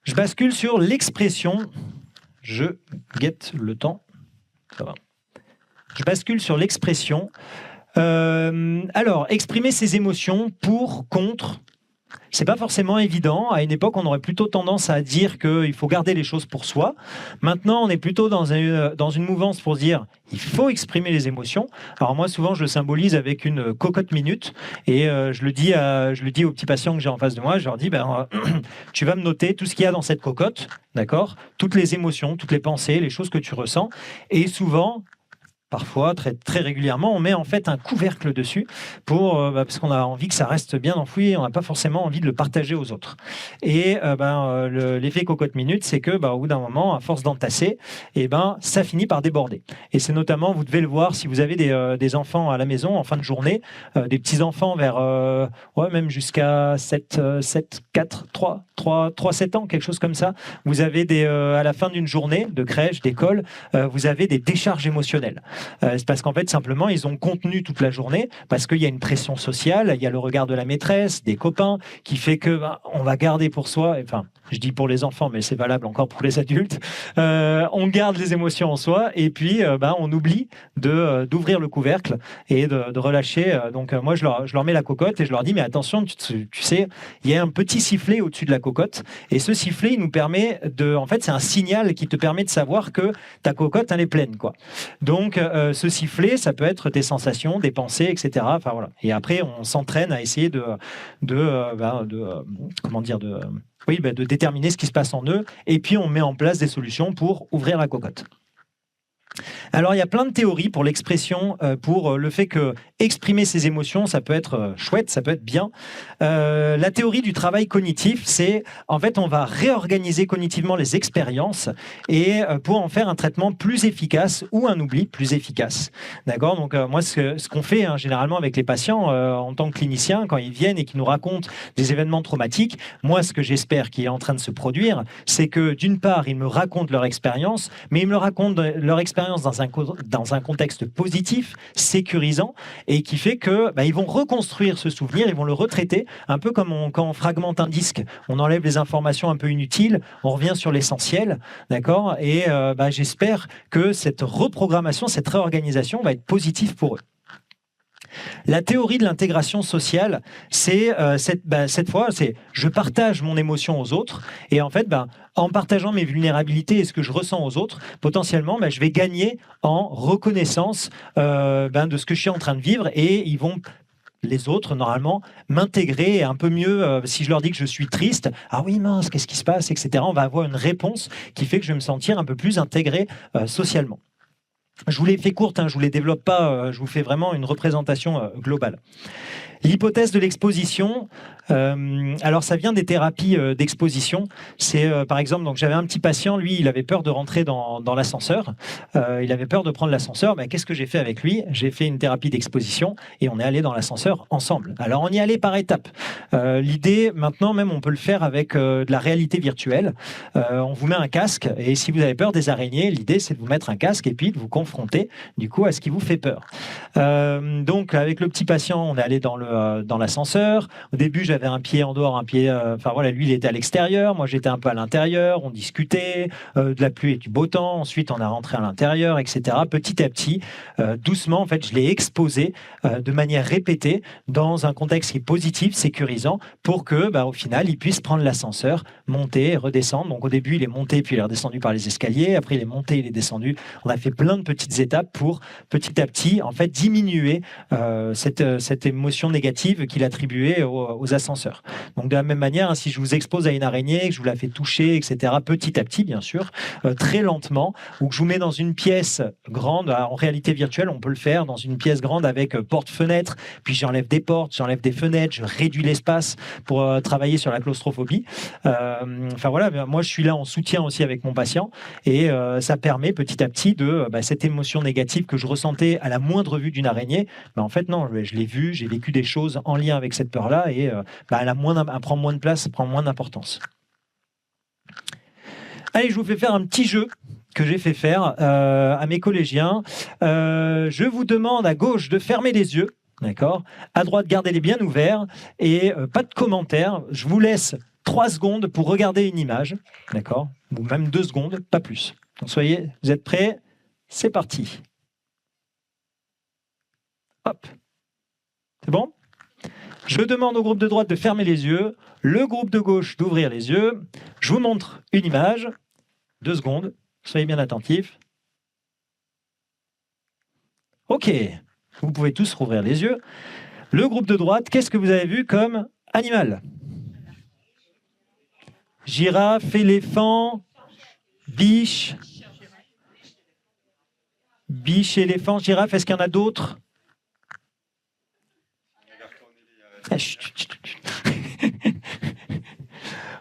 Je bascule sur l'expression. Je guette le temps. Ça va. Je bascule sur l'expression. Alors, exprimer ses émotions pour, contre, c'est pas forcément évident. À une époque, on aurait plutôt tendance à dire qu'il faut garder les choses pour soi. Maintenant, on est plutôt dans une mouvance pour dire il faut exprimer les émotions. Alors moi, souvent, je le symbolise avec une cocotte minute. Et je le dis aux petits patients que j'ai en face de moi. Je leur dis, tu vas me noter tout ce qu'il y a dans cette cocotte, d'accord ? Toutes les émotions, toutes les pensées, les choses que tu ressens. Et souvent, parfois, très, très régulièrement, on met en fait un couvercle dessus parce qu'on a envie que ça reste bien enfoui, on n'a pas forcément envie de le partager aux autres. Et l'effet cocotte minute, c'est que au bout d'un moment, à force d'entasser, ça finit par déborder. Et c'est notamment, vous devez le voir si vous avez des enfants à la maison en fin de journée, des petits-enfants vers même jusqu'à 7, 7 ans, quelque chose comme ça. Vous avez à la fin d'une journée de crèche, d'école, vous avez des décharges émotionnelles. C'est parce qu'en fait, simplement, ils ont contenu toute la journée, parce qu'il y a une pression sociale, il y a le regard de la maîtresse, des copains, qui fait que on va garder pour soi, enfin, je dis pour les enfants, mais c'est valable encore pour les adultes, on garde les émotions en soi, et puis on oublie d'ouvrir le couvercle et de relâcher. Donc moi, je leur mets la cocotte et je leur dis, mais attention, tu sais, il y a un petit sifflet au-dessus de la cocotte, et ce sifflet, il nous permet en fait, c'est un signal qui te permet de savoir que ta cocotte, elle est pleine, quoi. Donc, ce sifflet, ça peut être tes sensations, des pensées, etc. Enfin, voilà. Et après, on s'entraîne à essayer de déterminer ce qui se passe en eux. Et puis, on met en place des solutions pour ouvrir la cocotte. Alors, il y a plein de théories pour l'expression, pour le fait que exprimer ses émotions, ça peut être chouette, ça peut être bien. La théorie du travail cognitif, c'est en fait, on va réorganiser cognitivement les expériences et pour en faire un traitement plus efficace ou un oubli plus efficace. D'accord ? Donc, moi, ce qu'on fait généralement avec les patients en tant que clinicien, quand ils viennent et qu'ils nous racontent des événements traumatiques, moi, ce que j'espère qui est en train de se produire, c'est que d'une part, ils me racontent leur expérience, mais ils me racontent leur expérience dans un contexte positif, sécurisant, et qui fait que ils vont reconstruire ce souvenir, ils vont le retraiter, un peu comme quand on fragmente un disque, on enlève les informations un peu inutiles, on revient sur l'essentiel, d'accord ? Et j'espère que cette reprogrammation, cette réorganisation va être positive pour eux. La théorie de l'intégration sociale, c'est cette fois, c'est je partage mon émotion aux autres et en fait, en partageant mes vulnérabilités et ce que je ressens aux autres, potentiellement, je vais gagner en reconnaissance de ce que je suis en train de vivre et ils vont les autres, normalement, m'intégrer un peu mieux. Si je leur dis que je suis triste, ah oui, mince, qu'est-ce qui se passe, etc. On va avoir une réponse qui fait que je vais me sentir un peu plus intégré socialement. Je vous l'ai fait courte, je ne vous les développe pas, je vous fais vraiment une représentation globale. L'hypothèse de l'exposition, alors ça vient des thérapies d'exposition. C'est par exemple, donc j'avais un petit patient, lui, il avait peur de rentrer dans l'ascenseur. Il avait peur de prendre l'ascenseur. Qu'est-ce que j'ai fait avec lui ? J'ai fait une thérapie d'exposition et on est allé dans l'ascenseur ensemble. Alors on y allait par étapes. L'idée, maintenant même, on peut le faire avec de la réalité virtuelle. On vous met un casque et si vous avez peur des araignées, l'idée c'est de vous mettre un casque et puis de vous confronter du coup à ce qui vous fait peur. Donc avec le petit patient, on est allé dans l'ascenseur. Au début, j'avais un pied en dehors, un pied. Enfin voilà, lui il était à l'extérieur, moi j'étais un peu à l'intérieur. On discutait de la pluie et du beau temps. Ensuite, on a rentré à l'intérieur, etc. Petit à petit, doucement, en fait, je l'ai exposé de manière répétée dans un contexte qui est positif, sécurisant, pour que, au final, il puisse prendre l'ascenseur, monter et redescendre. Donc au début, il est monté, puis il est redescendu par les escaliers. Après, il est monté, il est descendu. On a fait plein de petites étapes pour petit à petit, en fait, diminuer cette émotion négative qu'il attribuait aux ascenseurs. Donc de la même manière, hein, si je vous expose à une araignée, que je vous la fais toucher, etc., petit à petit, bien sûr, très lentement, ou que je vous mets dans une pièce grande, en réalité virtuelle, on peut le faire dans une pièce grande avec porte-fenêtre, puis j'enlève des portes, j'enlève des fenêtres, je réduis l'espace pour travailler sur la claustrophobie. Enfin voilà, moi je suis là en soutien aussi avec mon patient et ça permet petit à petit de cette émotion négative que je ressentais à la moindre vue d'une araignée, en fait non, je l'ai vue, j'ai vécu des choses en lien avec cette peur-là et elle prend moins de place, prend moins d'importance. Allez, je vous fais faire un petit jeu que j'ai fait faire à mes collégiens. Je vous demande à gauche de fermer les yeux, d'accord ? À droite, gardez-les bien ouverts et pas de commentaires. Je vous laisse 3 secondes pour regarder une image, d'accord ? Ou même 2 secondes, pas plus. Donc vous êtes prêts ? C'est parti. Hop. C'est bon ? Je demande au groupe de droite de fermer les yeux, le groupe de gauche d'ouvrir les yeux. Je vous montre une image. 2 secondes. Soyez bien attentifs. OK. Vous pouvez tous rouvrir les yeux. Le groupe de droite, qu'est-ce que vous avez vu comme animal ? Girafe, éléphant, biche. Biche, éléphant, girafe. Est-ce qu'il y en a d'autres ?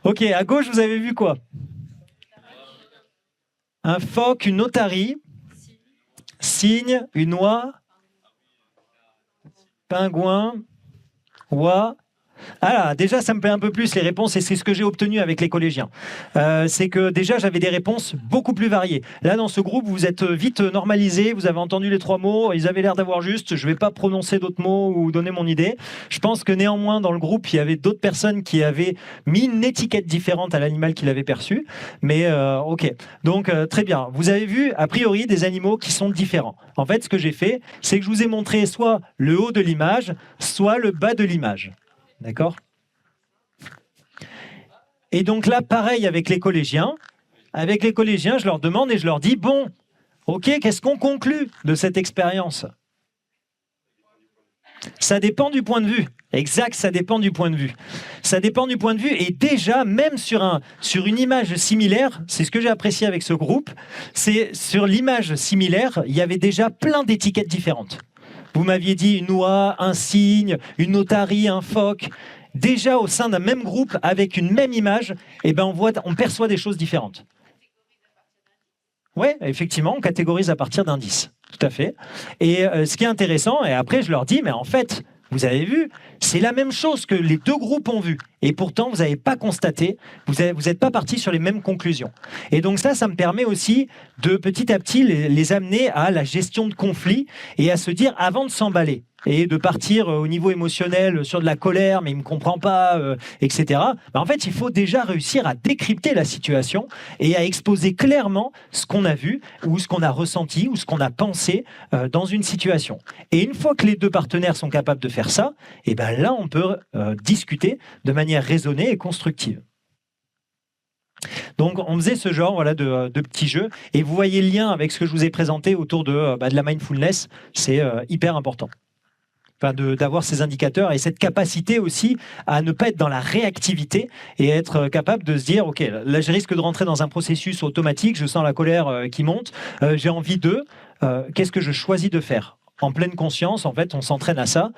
Ok, à gauche, vous avez vu quoi ? Un phoque, une otarie, cygne, une oie, pingouin, oie. Ah, déjà, ça me plaît un peu plus les réponses et c'est ce que j'ai obtenu avec les collégiens. C'est que déjà, j'avais des réponses beaucoup plus variées. Là, dans ce groupe, vous êtes vite normalisés, vous avez entendu les 3 mots, ils avaient l'air d'avoir juste, je ne vais pas prononcer d'autres mots ou donner mon idée. Je pense que néanmoins, dans le groupe, il y avait d'autres personnes qui avaient mis une étiquette différente à l'animal qu'il avait perçu. Mais ok, donc très bien. Vous avez vu, a priori, des animaux qui sont différents. En fait, ce que j'ai fait, c'est que je vous ai montré soit le haut de l'image, soit le bas de l'image. D'accord ? Et donc là, pareil avec les collégiens. Avec les collégiens, je leur demande et je leur dis, bon, ok, qu'est-ce qu'on conclut de cette expérience ? Ça dépend du point de vue. Exact, ça dépend du point de vue. Ça dépend du point de vue et déjà, même sur une image similaire, c'est ce que j'ai apprécié avec ce groupe, c'est sur l'image similaire, il y avait déjà plein d'étiquettes différentes. Vous m'aviez dit une oie, un cygne, une otarie, un phoque. Déjà au sein d'un même groupe, avec une même image, on perçoit des choses différentes. Oui, effectivement, on catégorise à partir d'indices. Tout à fait. Et ce qui est intéressant, et après je leur dis, mais en fait, vous avez vu, c'est la même chose que les 2 groupes ont vu. Et pourtant, vous n'avez pas constaté, vous n'êtes pas partis sur les mêmes conclusions. Et donc ça me permet aussi de petit à petit les amener à la gestion de conflits et à se dire, avant de s'emballer, et de partir au niveau émotionnel sur de la colère, mais il ne me comprend pas, etc. En fait, il faut déjà réussir à décrypter la situation et à exposer clairement ce qu'on a vu, ou ce qu'on a ressenti, ou ce qu'on a pensé dans une situation. Et une fois que les 2 partenaires sont capables de faire ça, là, on peut discuter de manière raisonnée et constructive. Donc, on faisait ce genre de petits jeux. Et vous voyez le lien avec ce que je vous ai présenté autour de la mindfulness. C'est hyper important. D'avoir ces indicateurs et cette capacité aussi à ne pas être dans la réactivité et être capable de se dire, ok, là je risque de rentrer dans un processus automatique, je sens la colère qui monte, j'ai envie qu'est-ce que je choisis de faire ? En pleine conscience, en fait, on s'entraîne à ça,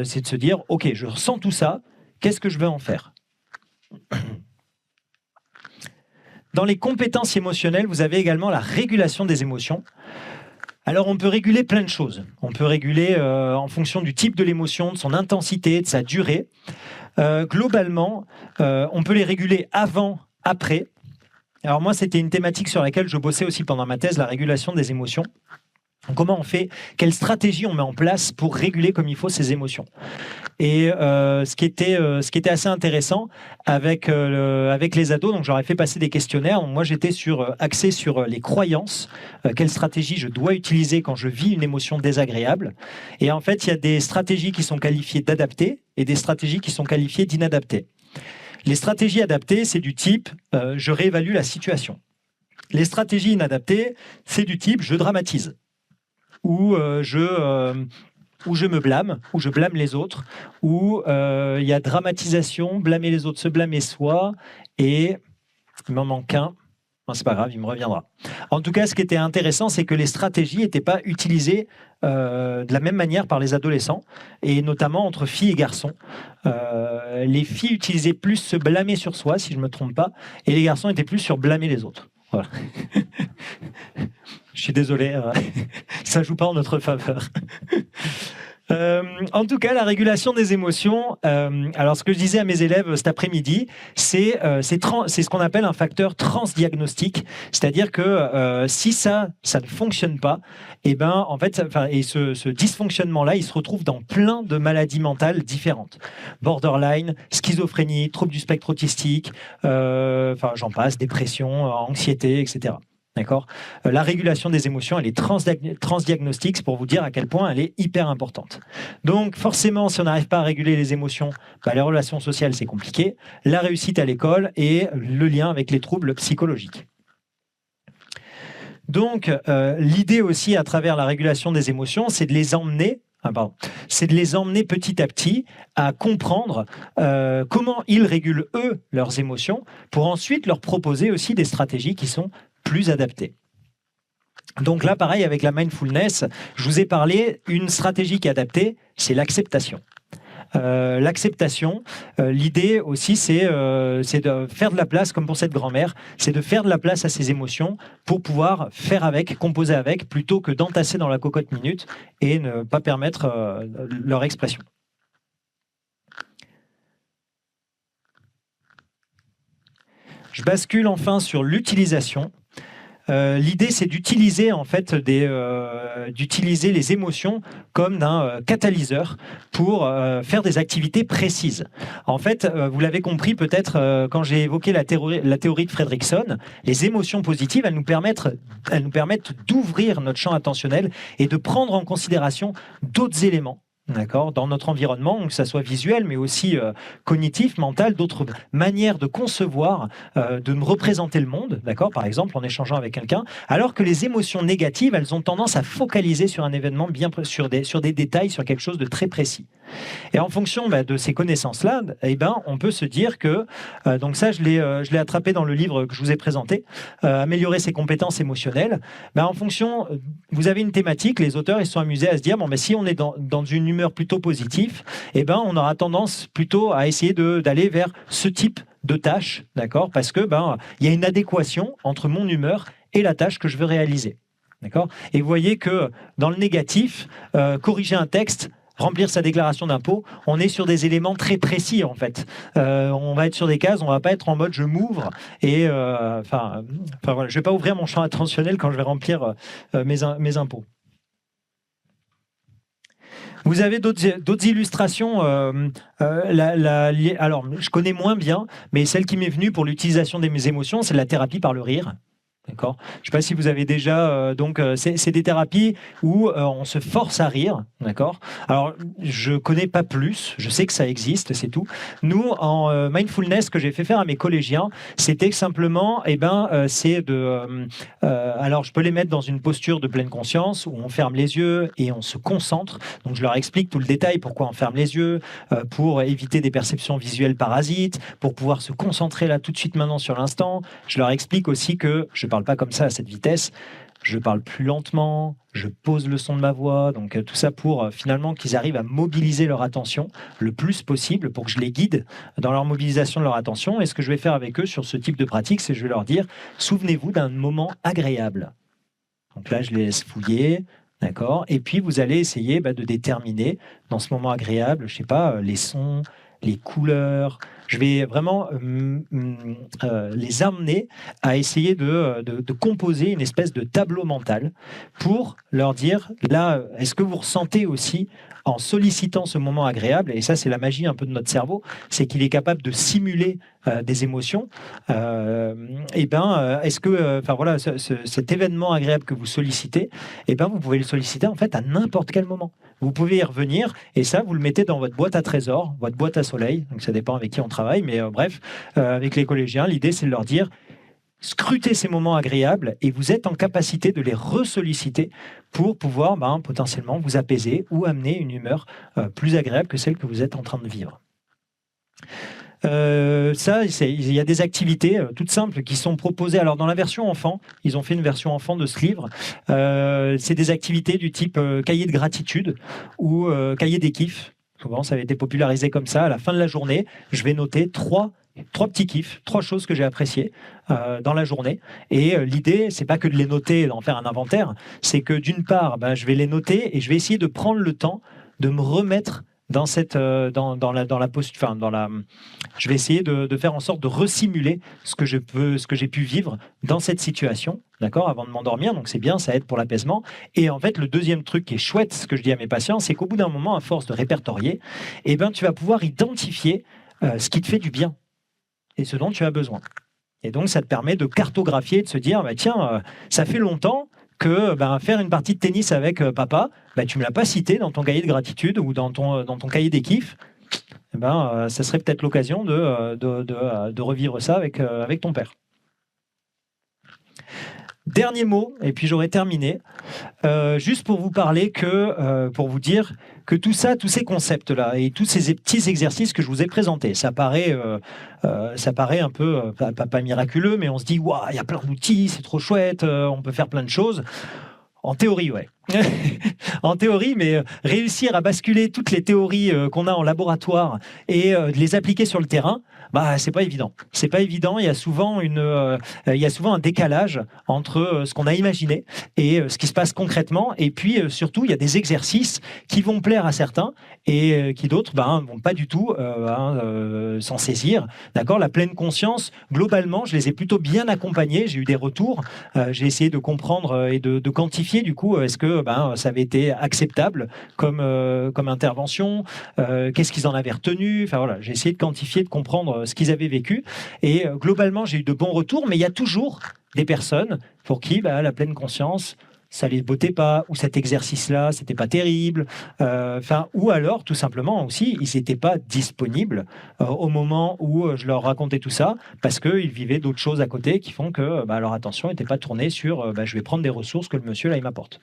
c'est de se dire, ok, je ressens tout ça, qu'est-ce que je veux en faire ? Dans les compétences émotionnelles, vous avez également la régulation des émotions. Alors, on peut réguler plein de choses. On peut réguler en fonction du type de l'émotion, de son intensité, de sa durée. Globalement, on peut les réguler avant, après. Alors moi, c'était une thématique sur laquelle je bossais aussi pendant ma thèse, la régulation des émotions. Comment on fait? Quelle stratégie on met en place pour réguler comme il faut ses émotions? Et ce qui était assez intéressant avec les ados, donc j'aurais fait passer des questionnaires. Moi, j'étais axé sur les croyances. Quelle stratégie je dois utiliser quand je vis une émotion désagréable? Et en fait, il y a des stratégies qui sont qualifiées d'adaptées et des stratégies qui sont qualifiées d'inadaptées. Les stratégies adaptées, c'est du type je réévalue la situation. Les stratégies inadaptées, c'est du type je dramatise. Où je me blâme, où je blâme les autres, où il y a dramatisation, blâmer les autres, se blâmer soi, et il m'en manque un. Non, c'est pas grave, il me reviendra. En tout cas, ce qui était intéressant, c'est que les stratégies n'étaient pas utilisées de la même manière par les adolescents, et notamment entre filles et garçons. Les filles utilisaient plus se blâmer sur soi, si je ne me trompe pas, et les garçons étaient plus sur blâmer les autres. Voilà. Je suis désolé, ça ne joue pas en notre faveur. En tout cas, la régulation des émotions, alors ce que je disais à mes élèves cet après-midi, c'est ce qu'on appelle un facteur transdiagnostique, c'est-à-dire que si ça ne fonctionne pas, et ben en fait, ce dysfonctionnement-là, il se retrouve dans plein de maladies mentales différentes. Borderline, schizophrénie, troubles du spectre autistique, j'en passe, dépression, anxiété, etc. D'accord. La régulation des émotions, elle est transdiagnostique, c'est pour vous dire à quel point elle est hyper importante. Donc forcément, si on n'arrive pas à réguler les émotions, les relations sociales, c'est compliqué. La réussite à l'école et le lien avec les troubles psychologiques. Donc l'idée aussi à travers la régulation des émotions, c'est de les emmener petit à petit à comprendre comment ils régulent eux leurs émotions pour ensuite leur proposer aussi des stratégies qui sont plus adaptées. Donc là, pareil, avec la mindfulness, je vous ai parlé, une stratégie qui est adaptée, c'est l'acceptation. L'acceptation, l'idée aussi, c'est de faire de la place, comme pour cette grand-mère, c'est de faire de la place à ses émotions pour pouvoir faire avec, composer avec, plutôt que d'entasser dans la cocotte minute et ne pas permettre leur expression. Je bascule enfin sur l'utilisation. L'idée, c'est d'utiliser en fait d'utiliser les émotions comme d'un catalyseur pour faire des activités précises. En fait, vous l'avez compris peut-être quand j'ai évoqué la théorie de Fredrickson, les émotions positives, elles nous permettent d'ouvrir notre champ attentionnel et de prendre en considération d'autres éléments. D'accord, dans notre environnement, que ça soit visuel, mais aussi cognitif, mental, d'autres manières de concevoir, de me représenter le monde, d'accord, par exemple en échangeant avec quelqu'un, alors que les émotions négatives, elles ont tendance à focaliser sur un événement sur des détails, sur quelque chose de très précis. Et en fonction de ces connaissances-là, on peut se dire que, donc ça je l'ai attrapé dans le livre que je vous ai présenté, améliorer ses compétences émotionnelles, en fonction, vous avez une thématique, les auteurs ils se sont amusés à se dire, si on est dans une humeur plutôt positive, on aura tendance plutôt à essayer d'aller vers ce type de tâche, d'accord, parce que il y a une adéquation entre mon humeur et la tâche que je veux réaliser. D'accord. Et vous voyez que dans le négatif, corriger un texte, remplir sa déclaration d'impôt, on est sur des éléments très précis en fait. On va être sur des cases, on va pas être en mode je m'ouvre et voilà, je vais pas ouvrir mon champ attentionnel quand je vais remplir mes impôts. Vous avez d'autres illustrations. Alors, je connais moins bien, mais celle qui m'est venue pour l'utilisation des émotions, c'est la thérapie par le rire. D'accord. Je ne sais pas si vous avez déjà... c'est des thérapies où on se force à rire. D'accord. Alors, je ne connais pas plus. Je sais que ça existe, c'est tout. Nous, en mindfulness, que j'ai fait faire à mes collégiens, c'était simplement... alors, je peux les mettre dans une posture de pleine conscience où on ferme les yeux et on se concentre. Donc, je leur explique tout le détail, pourquoi on ferme les yeux, pour éviter des perceptions visuelles parasites, pour pouvoir se concentrer là tout de suite maintenant sur l'instant. Je leur explique aussi que je parle pas comme ça à cette vitesse, je parle plus lentement, je pose le son de ma voix, donc tout ça pour finalement qu'ils arrivent à mobiliser leur attention le plus possible pour que je les guide dans leur mobilisation de leur attention. Et ce que je vais faire avec eux sur ce type de pratique, c'est que je vais leur dire, souvenez-vous d'un moment agréable. Donc là, je les laisse fouiller, d'accord. Et puis vous allez essayer de déterminer dans ce moment agréable, je sais pas, les sons, les couleurs. Je vais vraiment les amener à essayer de composer une espèce de tableau mental pour leur dire, là, est-ce que vous ressentez aussi, en sollicitant ce moment agréable, et ça c'est la magie un peu de notre cerveau, c'est qu'il est capable de simuler des émotions, est-ce que voilà, cet événement agréable que vous sollicitez, vous pouvez le solliciter en fait à n'importe quel moment. Vous pouvez y revenir, et ça, vous le mettez dans votre boîte à trésors, votre boîte à soleil, donc ça dépend avec qui on travaille, mais avec les collégiens, l'idée c'est de leur dire, scrutez ces moments agréables et vous êtes en capacité de les ressolliciter pour pouvoir potentiellement vous apaiser ou amener une humeur plus agréable que celle que vous êtes en train de vivre. Il y a des activités toutes simples qui sont proposées. Alors dans la version enfant, ils ont fait une version enfant de ce livre. C'est des activités du type cahier de gratitude ou cahier des kiffs. Souvent, ça avait été popularisé comme ça. À la fin de la journée, je vais noter trois petits kiffs, 3 choses que j'ai appréciées dans la journée. Et l'idée, c'est pas que de les noter et d'en faire un inventaire, c'est que d'une part, je vais les noter et je vais essayer de prendre le temps de me remettre dans cette dans la posture, je vais essayer de faire en sorte de resimuler ce que j'ai pu vivre dans cette situation, d'accord, avant de m'endormir. Donc c'est bien, ça aide pour l'apaisement. Et en fait, le deuxième truc qui est chouette, ce que je dis à mes patients, c'est qu'au bout d'un moment, à force de répertorier, tu vas pouvoir identifier ce qui te fait du bien et ce dont tu as besoin. Et donc ça te permet de cartographier, de se dire tiens, ça fait longtemps que faire une partie de tennis avec papa, tu ne me l'as pas cité dans ton cahier de gratitude ou dans ton cahier des kiffs. Ça serait peut-être l'occasion de revivre ça avec ton père. Dernier mot, et puis j'aurai terminé. Juste pour vous parler pour vous dire que tout ça, tous ces concepts-là et tous ces petits exercices que je vous ai présentés, ça paraît un peu, pas miraculeux, mais on se dit, waouh, il y a plein d'outils, c'est trop chouette, on peut faire plein de choses. En théorie, ouais. En théorie, mais réussir à basculer toutes les théories qu'on a en laboratoire et de les appliquer sur le terrain, c'est pas évident. C'est pas évident. Il y a souvent un décalage entre ce qu'on a imaginé et ce qui se passe concrètement. Et puis surtout, il y a des exercices qui vont plaire à certains et qui d'autres vont pas du tout s'en saisir. D'accord. La pleine conscience, globalement, je les ai plutôt bien accompagnés. J'ai eu des retours. J'ai essayé de comprendre et de quantifier du coup. Est-ce que ça avait été acceptable comme intervention, qu'est-ce qu'ils en avaient retenu, j'ai essayé de quantifier, de comprendre ce qu'ils avaient vécu, et globalement j'ai eu de bons retours, mais il y a toujours des personnes pour qui la pleine conscience, ça les bottait pas, ou cet exercice-là, c'était pas terrible, ou alors tout simplement aussi, ils n'étaient pas disponibles au moment où je leur racontais tout ça, parce qu'ils vivaient d'autres choses à côté qui font que leur attention n'était pas tournée sur je vais prendre des ressources que le monsieur là il m'apporte.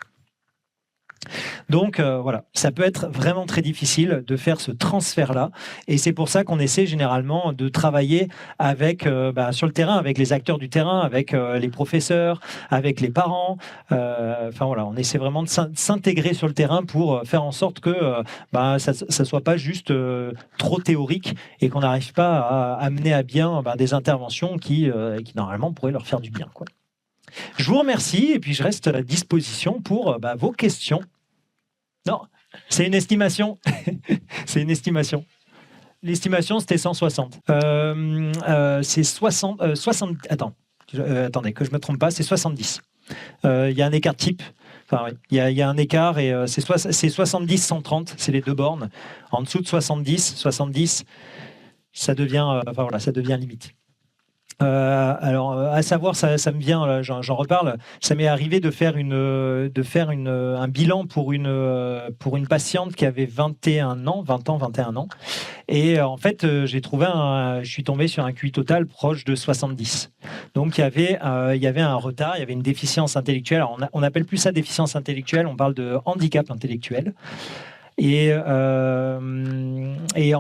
Donc voilà, ça peut être vraiment très difficile de faire ce transfert-là, et c'est pour ça qu'on essaie généralement de travailler avec, sur le terrain, avec les acteurs du terrain, avec les professeurs, avec les parents. On essaie vraiment de s'intégrer sur le terrain pour faire en sorte que ça soit pas juste trop théorique et qu'on n'arrive pas à amener à bien des interventions qui normalement pourraient leur faire du bien, quoi. Je vous remercie et puis je reste à la disposition pour vos questions. Non, c'est une estimation. C'est une estimation. L'estimation, c'était 160. C'est 60... attendez, que je ne me trompe pas, c'est 70. Il y a un écart type. Il y a un écart et c'est 70-130, c'est les deux bornes. En dessous de 70, ça devient, ça devient limite. À savoir, ça me vient, j'en reparle, ça m'est arrivé de faire un bilan pour une patiente qui avait 21 ans, et en fait, je suis tombé sur un QI total proche de 70. Donc il y avait un retard, il y avait une déficience intellectuelle. Alors, on n'appelle plus ça déficience intellectuelle, on parle de handicap intellectuel. Et en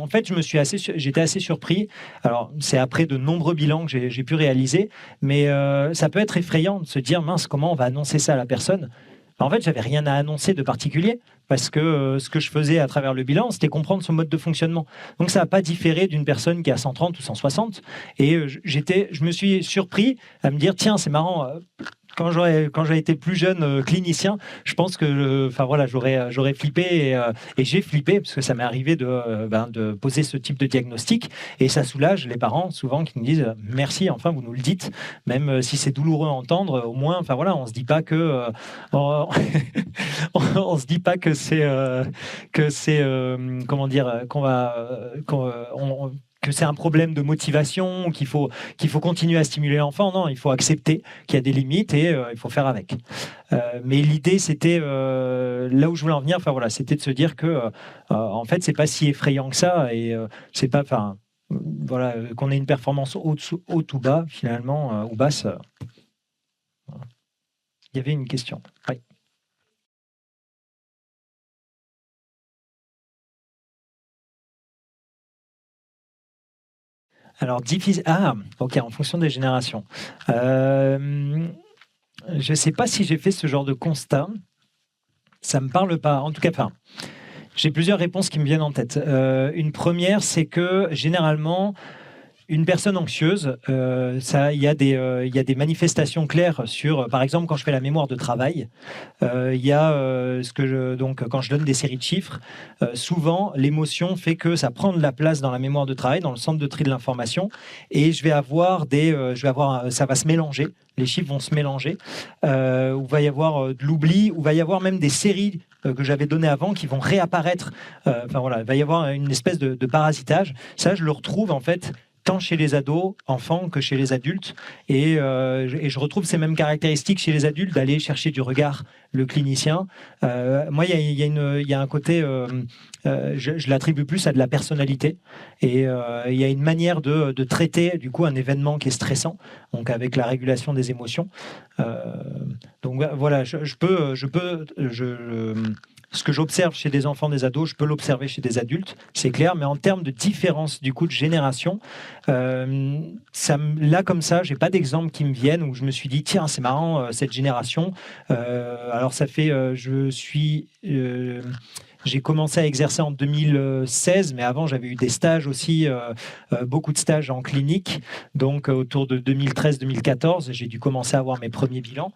fait, j'étais assez surpris. Alors, c'est après de nombreux bilans que j'ai pu réaliser, mais ça peut être effrayant de se dire, mince, comment on va annoncer ça à la personne ? En fait, j'avais rien à annoncer de particulier, parce que ce que je faisais à travers le bilan, c'était comprendre son mode de fonctionnement. Donc, ça n'a pas différé d'une personne qui a 130 ou 160. Et je me suis surpris à me dire, tiens, c'est marrant, quand j'aurais été plus jeune clinicien, je pense que j'aurais flippé et j'ai flippé parce que ça m'est arrivé de poser ce type de diagnostic et ça soulage les parents souvent qui me disent merci, enfin vous nous le dites, même si c'est douloureux à entendre, au moins on se dit pas que on se dit pas que c'est comment dire que c'est un problème de motivation, qu'il faut continuer à stimuler l'enfant. Non, il faut accepter qu'il y a des limites et il faut faire avec. Mais l'idée, c'était là où je voulais en venir. C'était de se dire que en fait, c'est pas si effrayant que ça et c'est pas, qu'on ait une performance haute ou bas finalement ou basse. Il y avait une question. Oui. Alors, difficile. Ah, ok, en fonction des générations. Je ne sais pas si j'ai fait ce genre de constat. Ça ne me parle pas. En tout cas, j'ai plusieurs réponses qui me viennent en tête. Une première, c'est que généralement, une personne anxieuse, il y a des manifestations claires sur, par exemple, quand je fais la mémoire de travail, il y a quand je donne des séries de chiffres, souvent l'émotion fait que ça prend de la place dans la mémoire de travail, dans le centre de tri de l'information, et ça va se mélanger. Les chiffres vont se mélanger, où va y avoir de l'oubli, où va y avoir même des séries que j'avais données avant qui vont réapparaître. Il va y avoir une espèce de parasitage. Ça, je le retrouve en fait tant chez les ados, enfants, que chez les adultes. Et je retrouve ces mêmes caractéristiques chez les adultes, d'aller chercher du regard le clinicien. Moi, il y a un côté, je l'attribue plus à de la personnalité. Et il y a une manière de traiter du coup un événement qui est stressant, donc avec la régulation des émotions. Donc voilà, ce que j'observe chez des enfants, des ados, je peux l'observer chez des adultes, c'est clair, mais en termes de différence du coup de génération, là comme ça, j'ai pas d'exemple qui me viennent où je me suis dit tiens c'est marrant cette génération. Alors ça fait, j'ai commencé à exercer en 2016, mais avant j'avais eu des stages aussi, beaucoup de stages en clinique, donc autour de 2013-2014, j'ai dû commencer à avoir mes premiers bilans.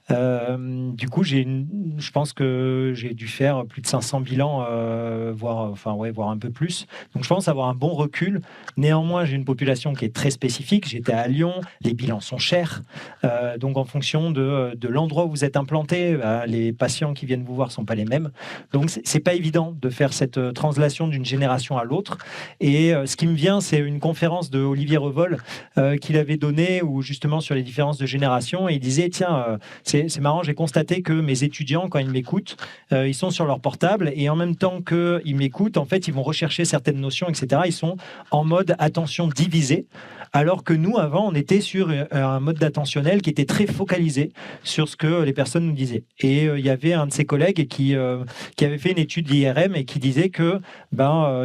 Du coup, je pense que j'ai dû faire plus de 500 bilans, voire un peu plus. Donc je pense avoir un bon recul. Néanmoins, j'ai une population qui est très spécifique. J'étais à Lyon, les bilans sont chers. Donc en fonction de l'endroit où vous êtes implanté, les patients qui viennent vous voir ne sont pas les mêmes. Donc c'est pas évident de faire cette translation d'une génération à l'autre. Et ce qui me vient, c'est une conférence de Olivier Revol qu'il avait donnée, où justement sur les différences de génération, et il disait tiens, c'est marrant, j'ai constaté que mes étudiants, quand ils m'écoutent, ils sont sur leur portable et en même temps qu'ils m'écoutent, en fait, ils vont rechercher certaines notions, etc. Ils sont en mode attention divisée, alors que nous, avant, on était sur un mode d'attentionnel qui était très focalisé sur ce que les personnes nous disaient. Et il y avait un de ses collègues qui avait fait une étude d'IRM et qui disait que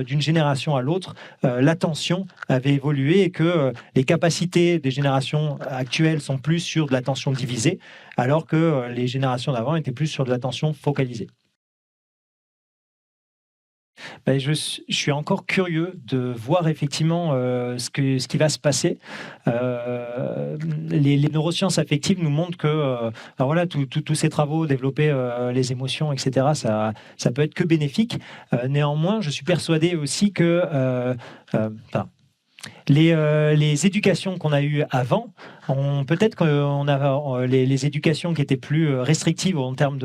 d'une génération à l'autre, l'attention avait évolué et que les capacités des générations actuelles sont plus sur de l'attention divisée, alors que les générations d'avant étaient plus sur de l'attention focalisée. Je suis encore curieux de voir effectivement ce qui va se passer. Les neurosciences affectives nous montrent que tous ces travaux, développer les émotions, etc., ça peut être que bénéfique. Néanmoins, je suis persuadé aussi que les éducations qu'on a eues avant, peut-être qu'on a les éducations qui étaient plus restrictives en termes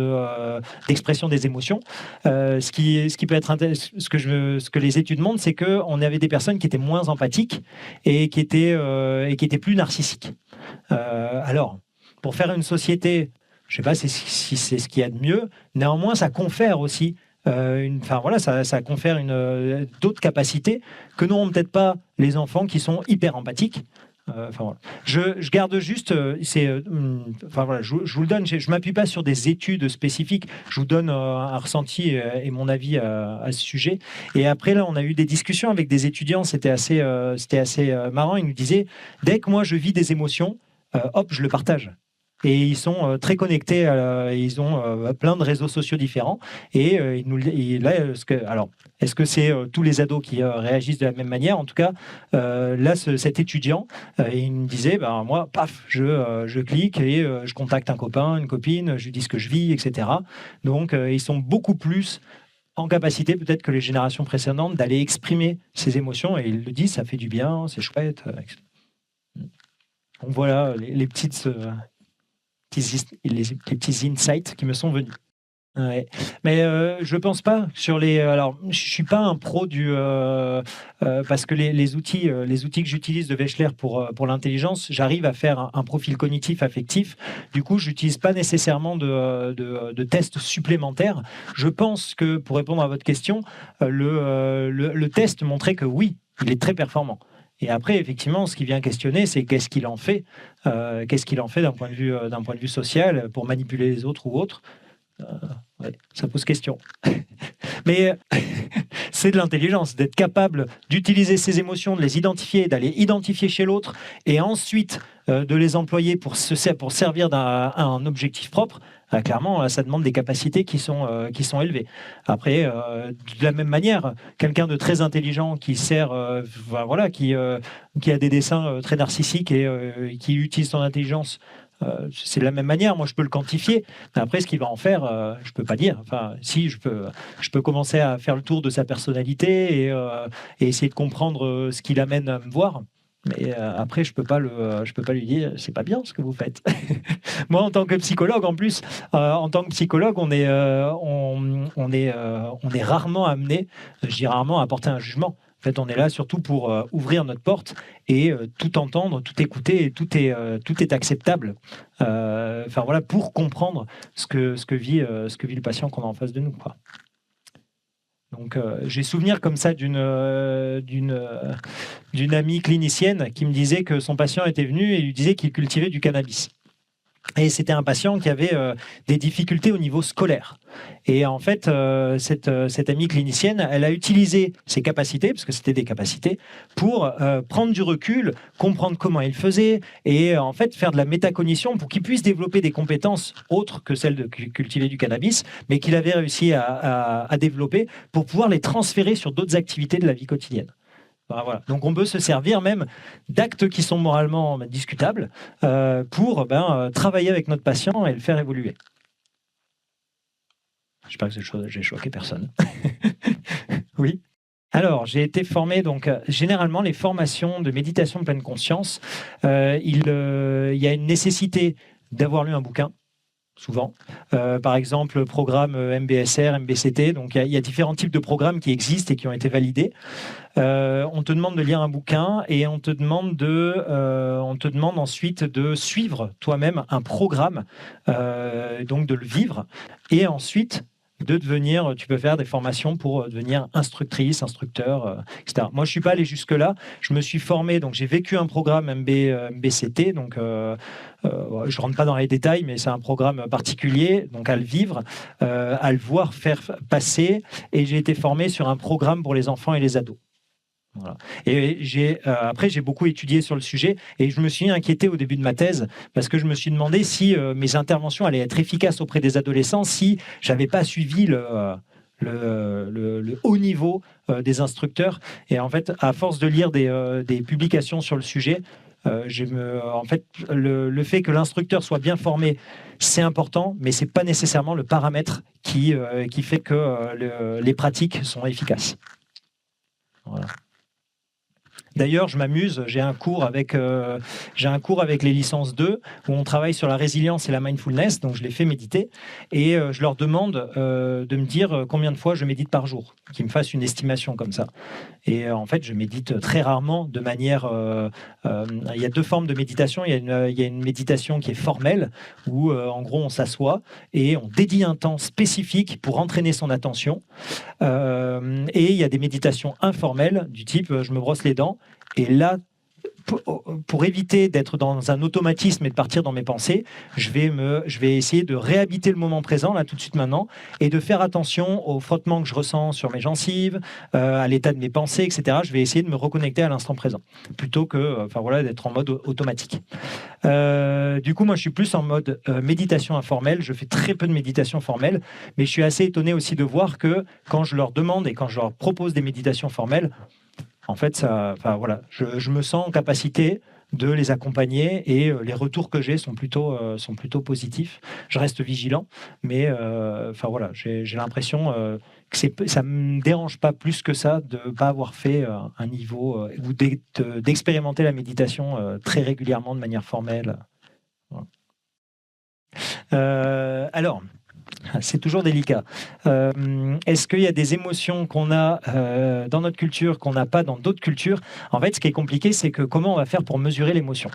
d'expression des émotions. Ce qui peut être ce que les études montrent, c'est qu'on avait des personnes qui étaient moins empathiques et qui étaient plus narcissiques. Alors, pour faire une société, je ne sais pas si c'est ce qu'il y a de mieux. Néanmoins, ça confère aussi ça confère d'autres capacités que n'ont peut-être pas les enfants qui sont hyper empathiques. Je garde juste, je vous le donne, je m'appuie pas sur des études spécifiques, je vous donne un ressenti et mon avis à ce sujet. Et après là, on a eu des discussions avec des étudiants, c'était assez marrant. Ils nous disaient, dès que moi je vis des émotions, hop, je le partage. Et ils sont très connectés, ils ont plein de réseaux sociaux différents. Et là, alors, est-ce que c'est tous les ados qui réagissent de la même manière? En tout cas, là, cet étudiant, il me disait, ben, moi, paf, je clique et je contacte un copain, une copine, je lui dis ce que je vis, etc. Donc, ils sont beaucoup plus en capacité, peut-être que les générations précédentes, d'aller exprimer ses émotions. Et il le dit, ça fait du bien, c'est chouette. Donc voilà les petits insights qui me sont venus. Ouais. Mais je pense pas sur les. Alors, je suis pas un pro parce que les outils que j'utilise de Wechsler pour l'intelligence, j'arrive à faire un profil cognitif affectif. Du coup, j'utilise pas nécessairement de tests supplémentaires. Je pense que pour répondre à votre question, le test montrait que oui, il est très performant. Et après, effectivement, ce qui vient questionner, c'est qu'est-ce qu'il en fait d'un point de vue social pour manipuler les autres ou autres. Ouais, ça pose question. Mais c'est de l'intelligence, d'être capable d'utiliser ses émotions, de les identifier, d'aller identifier chez l'autre et ensuite de les employer pour servir à un objectif propre. Clairement, ça demande des capacités qui sont élevées. Après, de la même manière, quelqu'un de très intelligent qui qui a des dessins très narcissiques et qui utilise son intelligence, c'est de la même manière. Moi, je peux le quantifier. Après, ce qu'il va en faire, je ne peux pas dire. Enfin, si, je peux commencer à faire le tour de sa personnalité et essayer de comprendre ce qui l'amène à me voir. Mais après, je peux pas lui dire, c'est pas bien ce que vous faites. Moi, en tant que psychologue, en plus, on est rarement amené, je dis rarement, à porter un jugement. En fait, on est là surtout pour ouvrir notre porte et tout entendre, tout écouter, et tout est acceptable. Enfin voilà, pour comprendre ce que vit le patient qu'on a en face de nous, quoi. Donc, j'ai souvenir comme ça d'une amie clinicienne qui me disait que son patient était venu et lui disait qu'il cultivait du cannabis. Et c'était un patient qui avait des difficultés au niveau scolaire. Et en fait, cette amie clinicienne, elle a utilisé ses capacités, parce que c'était des capacités, pour prendre du recul, comprendre comment il faisait, et en fait faire de la métacognition pour qu'il puisse développer des compétences autres que celles de cultiver du cannabis, mais qu'il avait réussi à développer pour pouvoir les transférer sur d'autres activités de la vie quotidienne. Voilà. Donc on peut se servir même d'actes qui sont moralement discutables pour travailler avec notre patient et le faire évoluer. J'espère que j'ai choqué personne. Oui. Alors, j'ai été formé, donc généralement les formations de méditation de pleine conscience, il y a une nécessité d'avoir lu un bouquin. Souvent. Par exemple, le programme MBSR, MBCT. Donc, il y a différents types de programmes qui existent et qui ont été validés. On te demande de lire un bouquin et on te demande ensuite de suivre toi-même un programme, donc de le vivre. Et ensuite, tu peux faire des formations pour devenir instructrice, instructeur, etc. Moi, je ne suis pas allé jusque-là. Je me suis formé, donc j'ai vécu un programme MBCT, donc je ne rentre pas dans les détails, mais c'est un programme particulier, donc à le vivre, à le voir faire passer, et j'ai été formé sur un programme pour les enfants et les ados. Voilà. Et après, j'ai beaucoup étudié sur le sujet et je me suis inquiété au début de ma thèse parce que je me suis demandé si mes interventions allaient être efficaces auprès des adolescents si j'avais pas suivi le haut niveau des instructeurs. Et en fait, à force de lire des publications sur le sujet, en fait, le fait que l'instructeur soit bien formé, c'est important, mais c'est pas nécessairement le paramètre qui fait que les pratiques sont efficaces. Voilà. D'ailleurs, je m'amuse, j'ai un cours avec les licences 2 où on travaille sur la résilience et la mindfulness, donc je les fais méditer et je leur demande de me dire combien de fois je médite par jour, qu'ils me fassent une estimation comme ça. Et en fait, je médite très rarement de manière... il y a deux formes de méditation. Il y a une méditation qui est formelle où en gros on s'assoit et on dédie un temps spécifique pour entraîner son attention. Et il y a des méditations informelles du type je me brosse les dents et là, pour éviter d'être dans un automatisme et de partir dans mes pensées, je vais essayer de réhabiter le moment présent, là, tout de suite maintenant, et de faire attention au frottement que je ressens sur mes gencives, à l'état de mes pensées, etc. Je vais essayer de me reconnecter à l'instant présent, plutôt que d'être en mode automatique. Du coup, moi, je suis plus en mode méditation informelle. Je fais très peu de méditation formelle, mais je suis assez étonné aussi de voir que quand je leur demande et quand je leur propose des méditations formelles, en fait, je me sens en capacité de les accompagner et les retours que j'ai sont plutôt positifs. Je reste vigilant, mais j'ai l'impression que ça ne me dérange pas plus que ça de ne pas avoir fait un niveau ou d'expérimenter la méditation très régulièrement de manière formelle. Voilà. Alors, c'est toujours délicat. Est-ce qu'il y a des émotions qu'on a dans notre culture qu'on n'a pas dans d'autres cultures? En fait, ce qui est compliqué, c'est que comment on va faire pour mesurer l'émotion?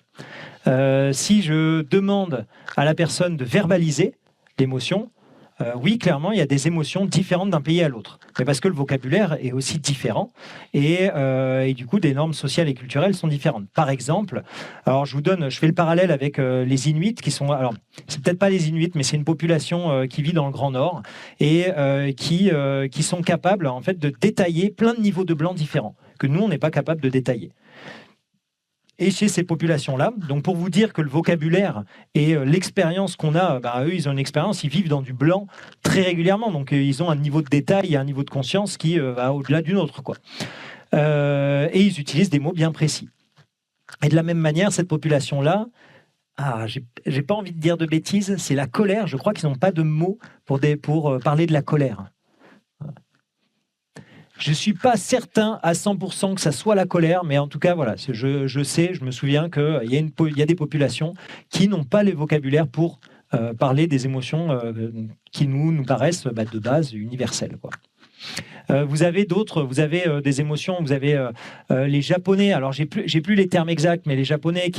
Si je demande à la personne de verbaliser l'émotion, oui, clairement, il y a des émotions différentes d'un pays à l'autre. Mais parce que le vocabulaire est aussi différent et du coup, des normes sociales et culturelles sont différentes. Par exemple, alors je fais le parallèle avec les Inuits qui sont... Alors, c'est peut-être pas les Inuits, mais c'est une population qui vit dans le Grand Nord et qui sont capables en fait de détailler plein de niveaux de blanc différents que nous, on n'est pas capable de détailler. Et chez ces populations-là, donc pour vous dire que le vocabulaire et l'expérience qu'on a, eux, ils ont une expérience, ils vivent dans du blanc très régulièrement, donc ils ont un niveau de détail et un niveau de conscience qui va au-delà d'une autre, quoi. Et ils utilisent des mots bien précis. Et de la même manière, cette population-là, j'ai pas envie de dire de bêtises, c'est la colère. Je crois qu'ils n'ont pas de mots pour parler de la colère. Je ne suis pas certain à 100% que ça soit la colère, mais en tout cas, voilà, je me souviens qu'il y a des populations qui n'ont pas le vocabulaire pour parler des émotions qui nous paraissent de base universelles, quoi. Vous avez des émotions, vous avez les Japonais, alors j'ai plus les termes exacts, mais les Japonais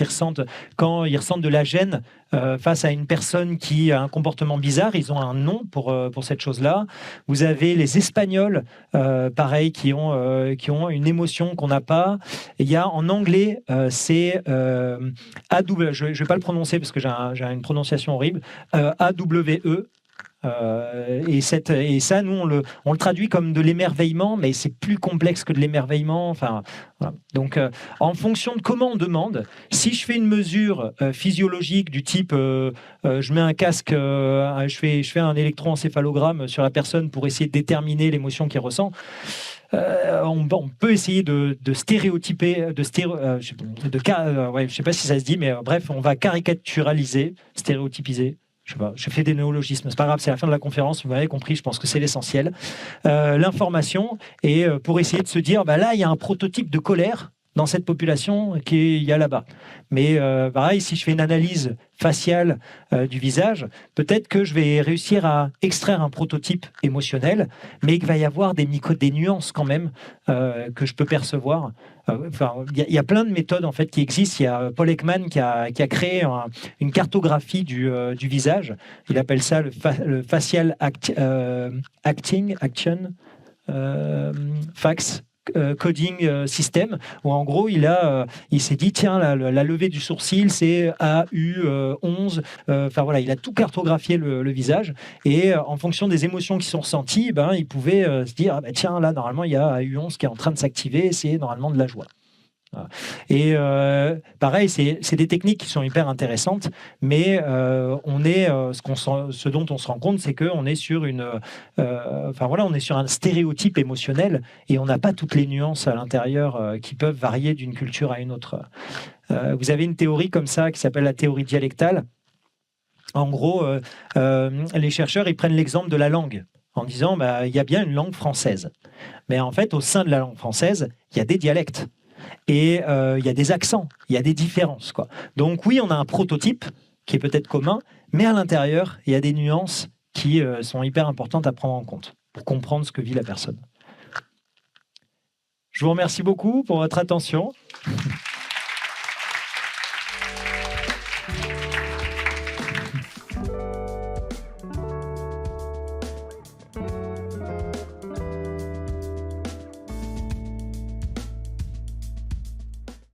quand ils ressentent de la gêne face à une personne qui a un comportement bizarre, ils ont un nom pour cette chose-là. Vous avez les Espagnols, pareil, qui ont une émotion qu'on n'a pas. Il y a en anglais, c'est AW, je ne vais pas le prononcer parce que j'ai une prononciation horrible, AWE. Et ça, nous, on le traduit comme de l'émerveillement, mais c'est plus complexe que de l'émerveillement. Enfin, voilà. Donc, en fonction de comment on demande, si je fais une mesure physiologique du type, je mets un casque, je fais un électroencéphalogramme sur la personne pour essayer de déterminer l'émotion qu'il ressent. On peut essayer de stéréotyper, je sais pas si ça se dit, mais bref, on va caricaturaliser, stéréotypiser. Je sais pas, je fais des néologismes, c'est pas grave, c'est la fin de la conférence, vous m'avez compris, je pense que c'est l'essentiel. L'information, et pour essayer de se dire, là, il y a un prototype de colère dans cette population qu'il y a là-bas. Mais pareil, si je fais une analyse faciale du visage, peut-être que je vais réussir à extraire un prototype émotionnel, mais qu'il va y avoir des nuances quand même que je peux percevoir. Il y a plein de méthodes en fait qui existent. Il y a Paul Ekman qui a créé une cartographie du visage. Il appelle ça le facial action fax coding system, où en gros il s'est dit tiens, la levée du sourcil c'est AU11, il a tout cartographié le visage, et en fonction des émotions qui sont ressenties, il pouvait se dire tiens, là normalement il y a AU11 qui est en train de s'activer, c'est normalement de la joie. Et pareil, c'est des techniques qui sont hyper intéressantes, mais ce dont on se rend compte, c'est qu'on est sur on est sur un stéréotype émotionnel et on n'a pas toutes les nuances à l'intérieur qui peuvent varier d'une culture à une autre. Vous avez une théorie comme ça qui s'appelle la théorie dialectale. En gros, les chercheurs ils prennent l'exemple de la langue en disant il y a bien une langue française, mais en fait au sein de la langue française il y a des dialectes. Et il y a des accents, il y a des différences, quoi. Donc oui, on a un prototype qui est peut-être commun, mais à l'intérieur, il y a des nuances qui sont hyper importantes à prendre en compte pour comprendre ce que vit la personne. Je vous remercie beaucoup pour votre attention.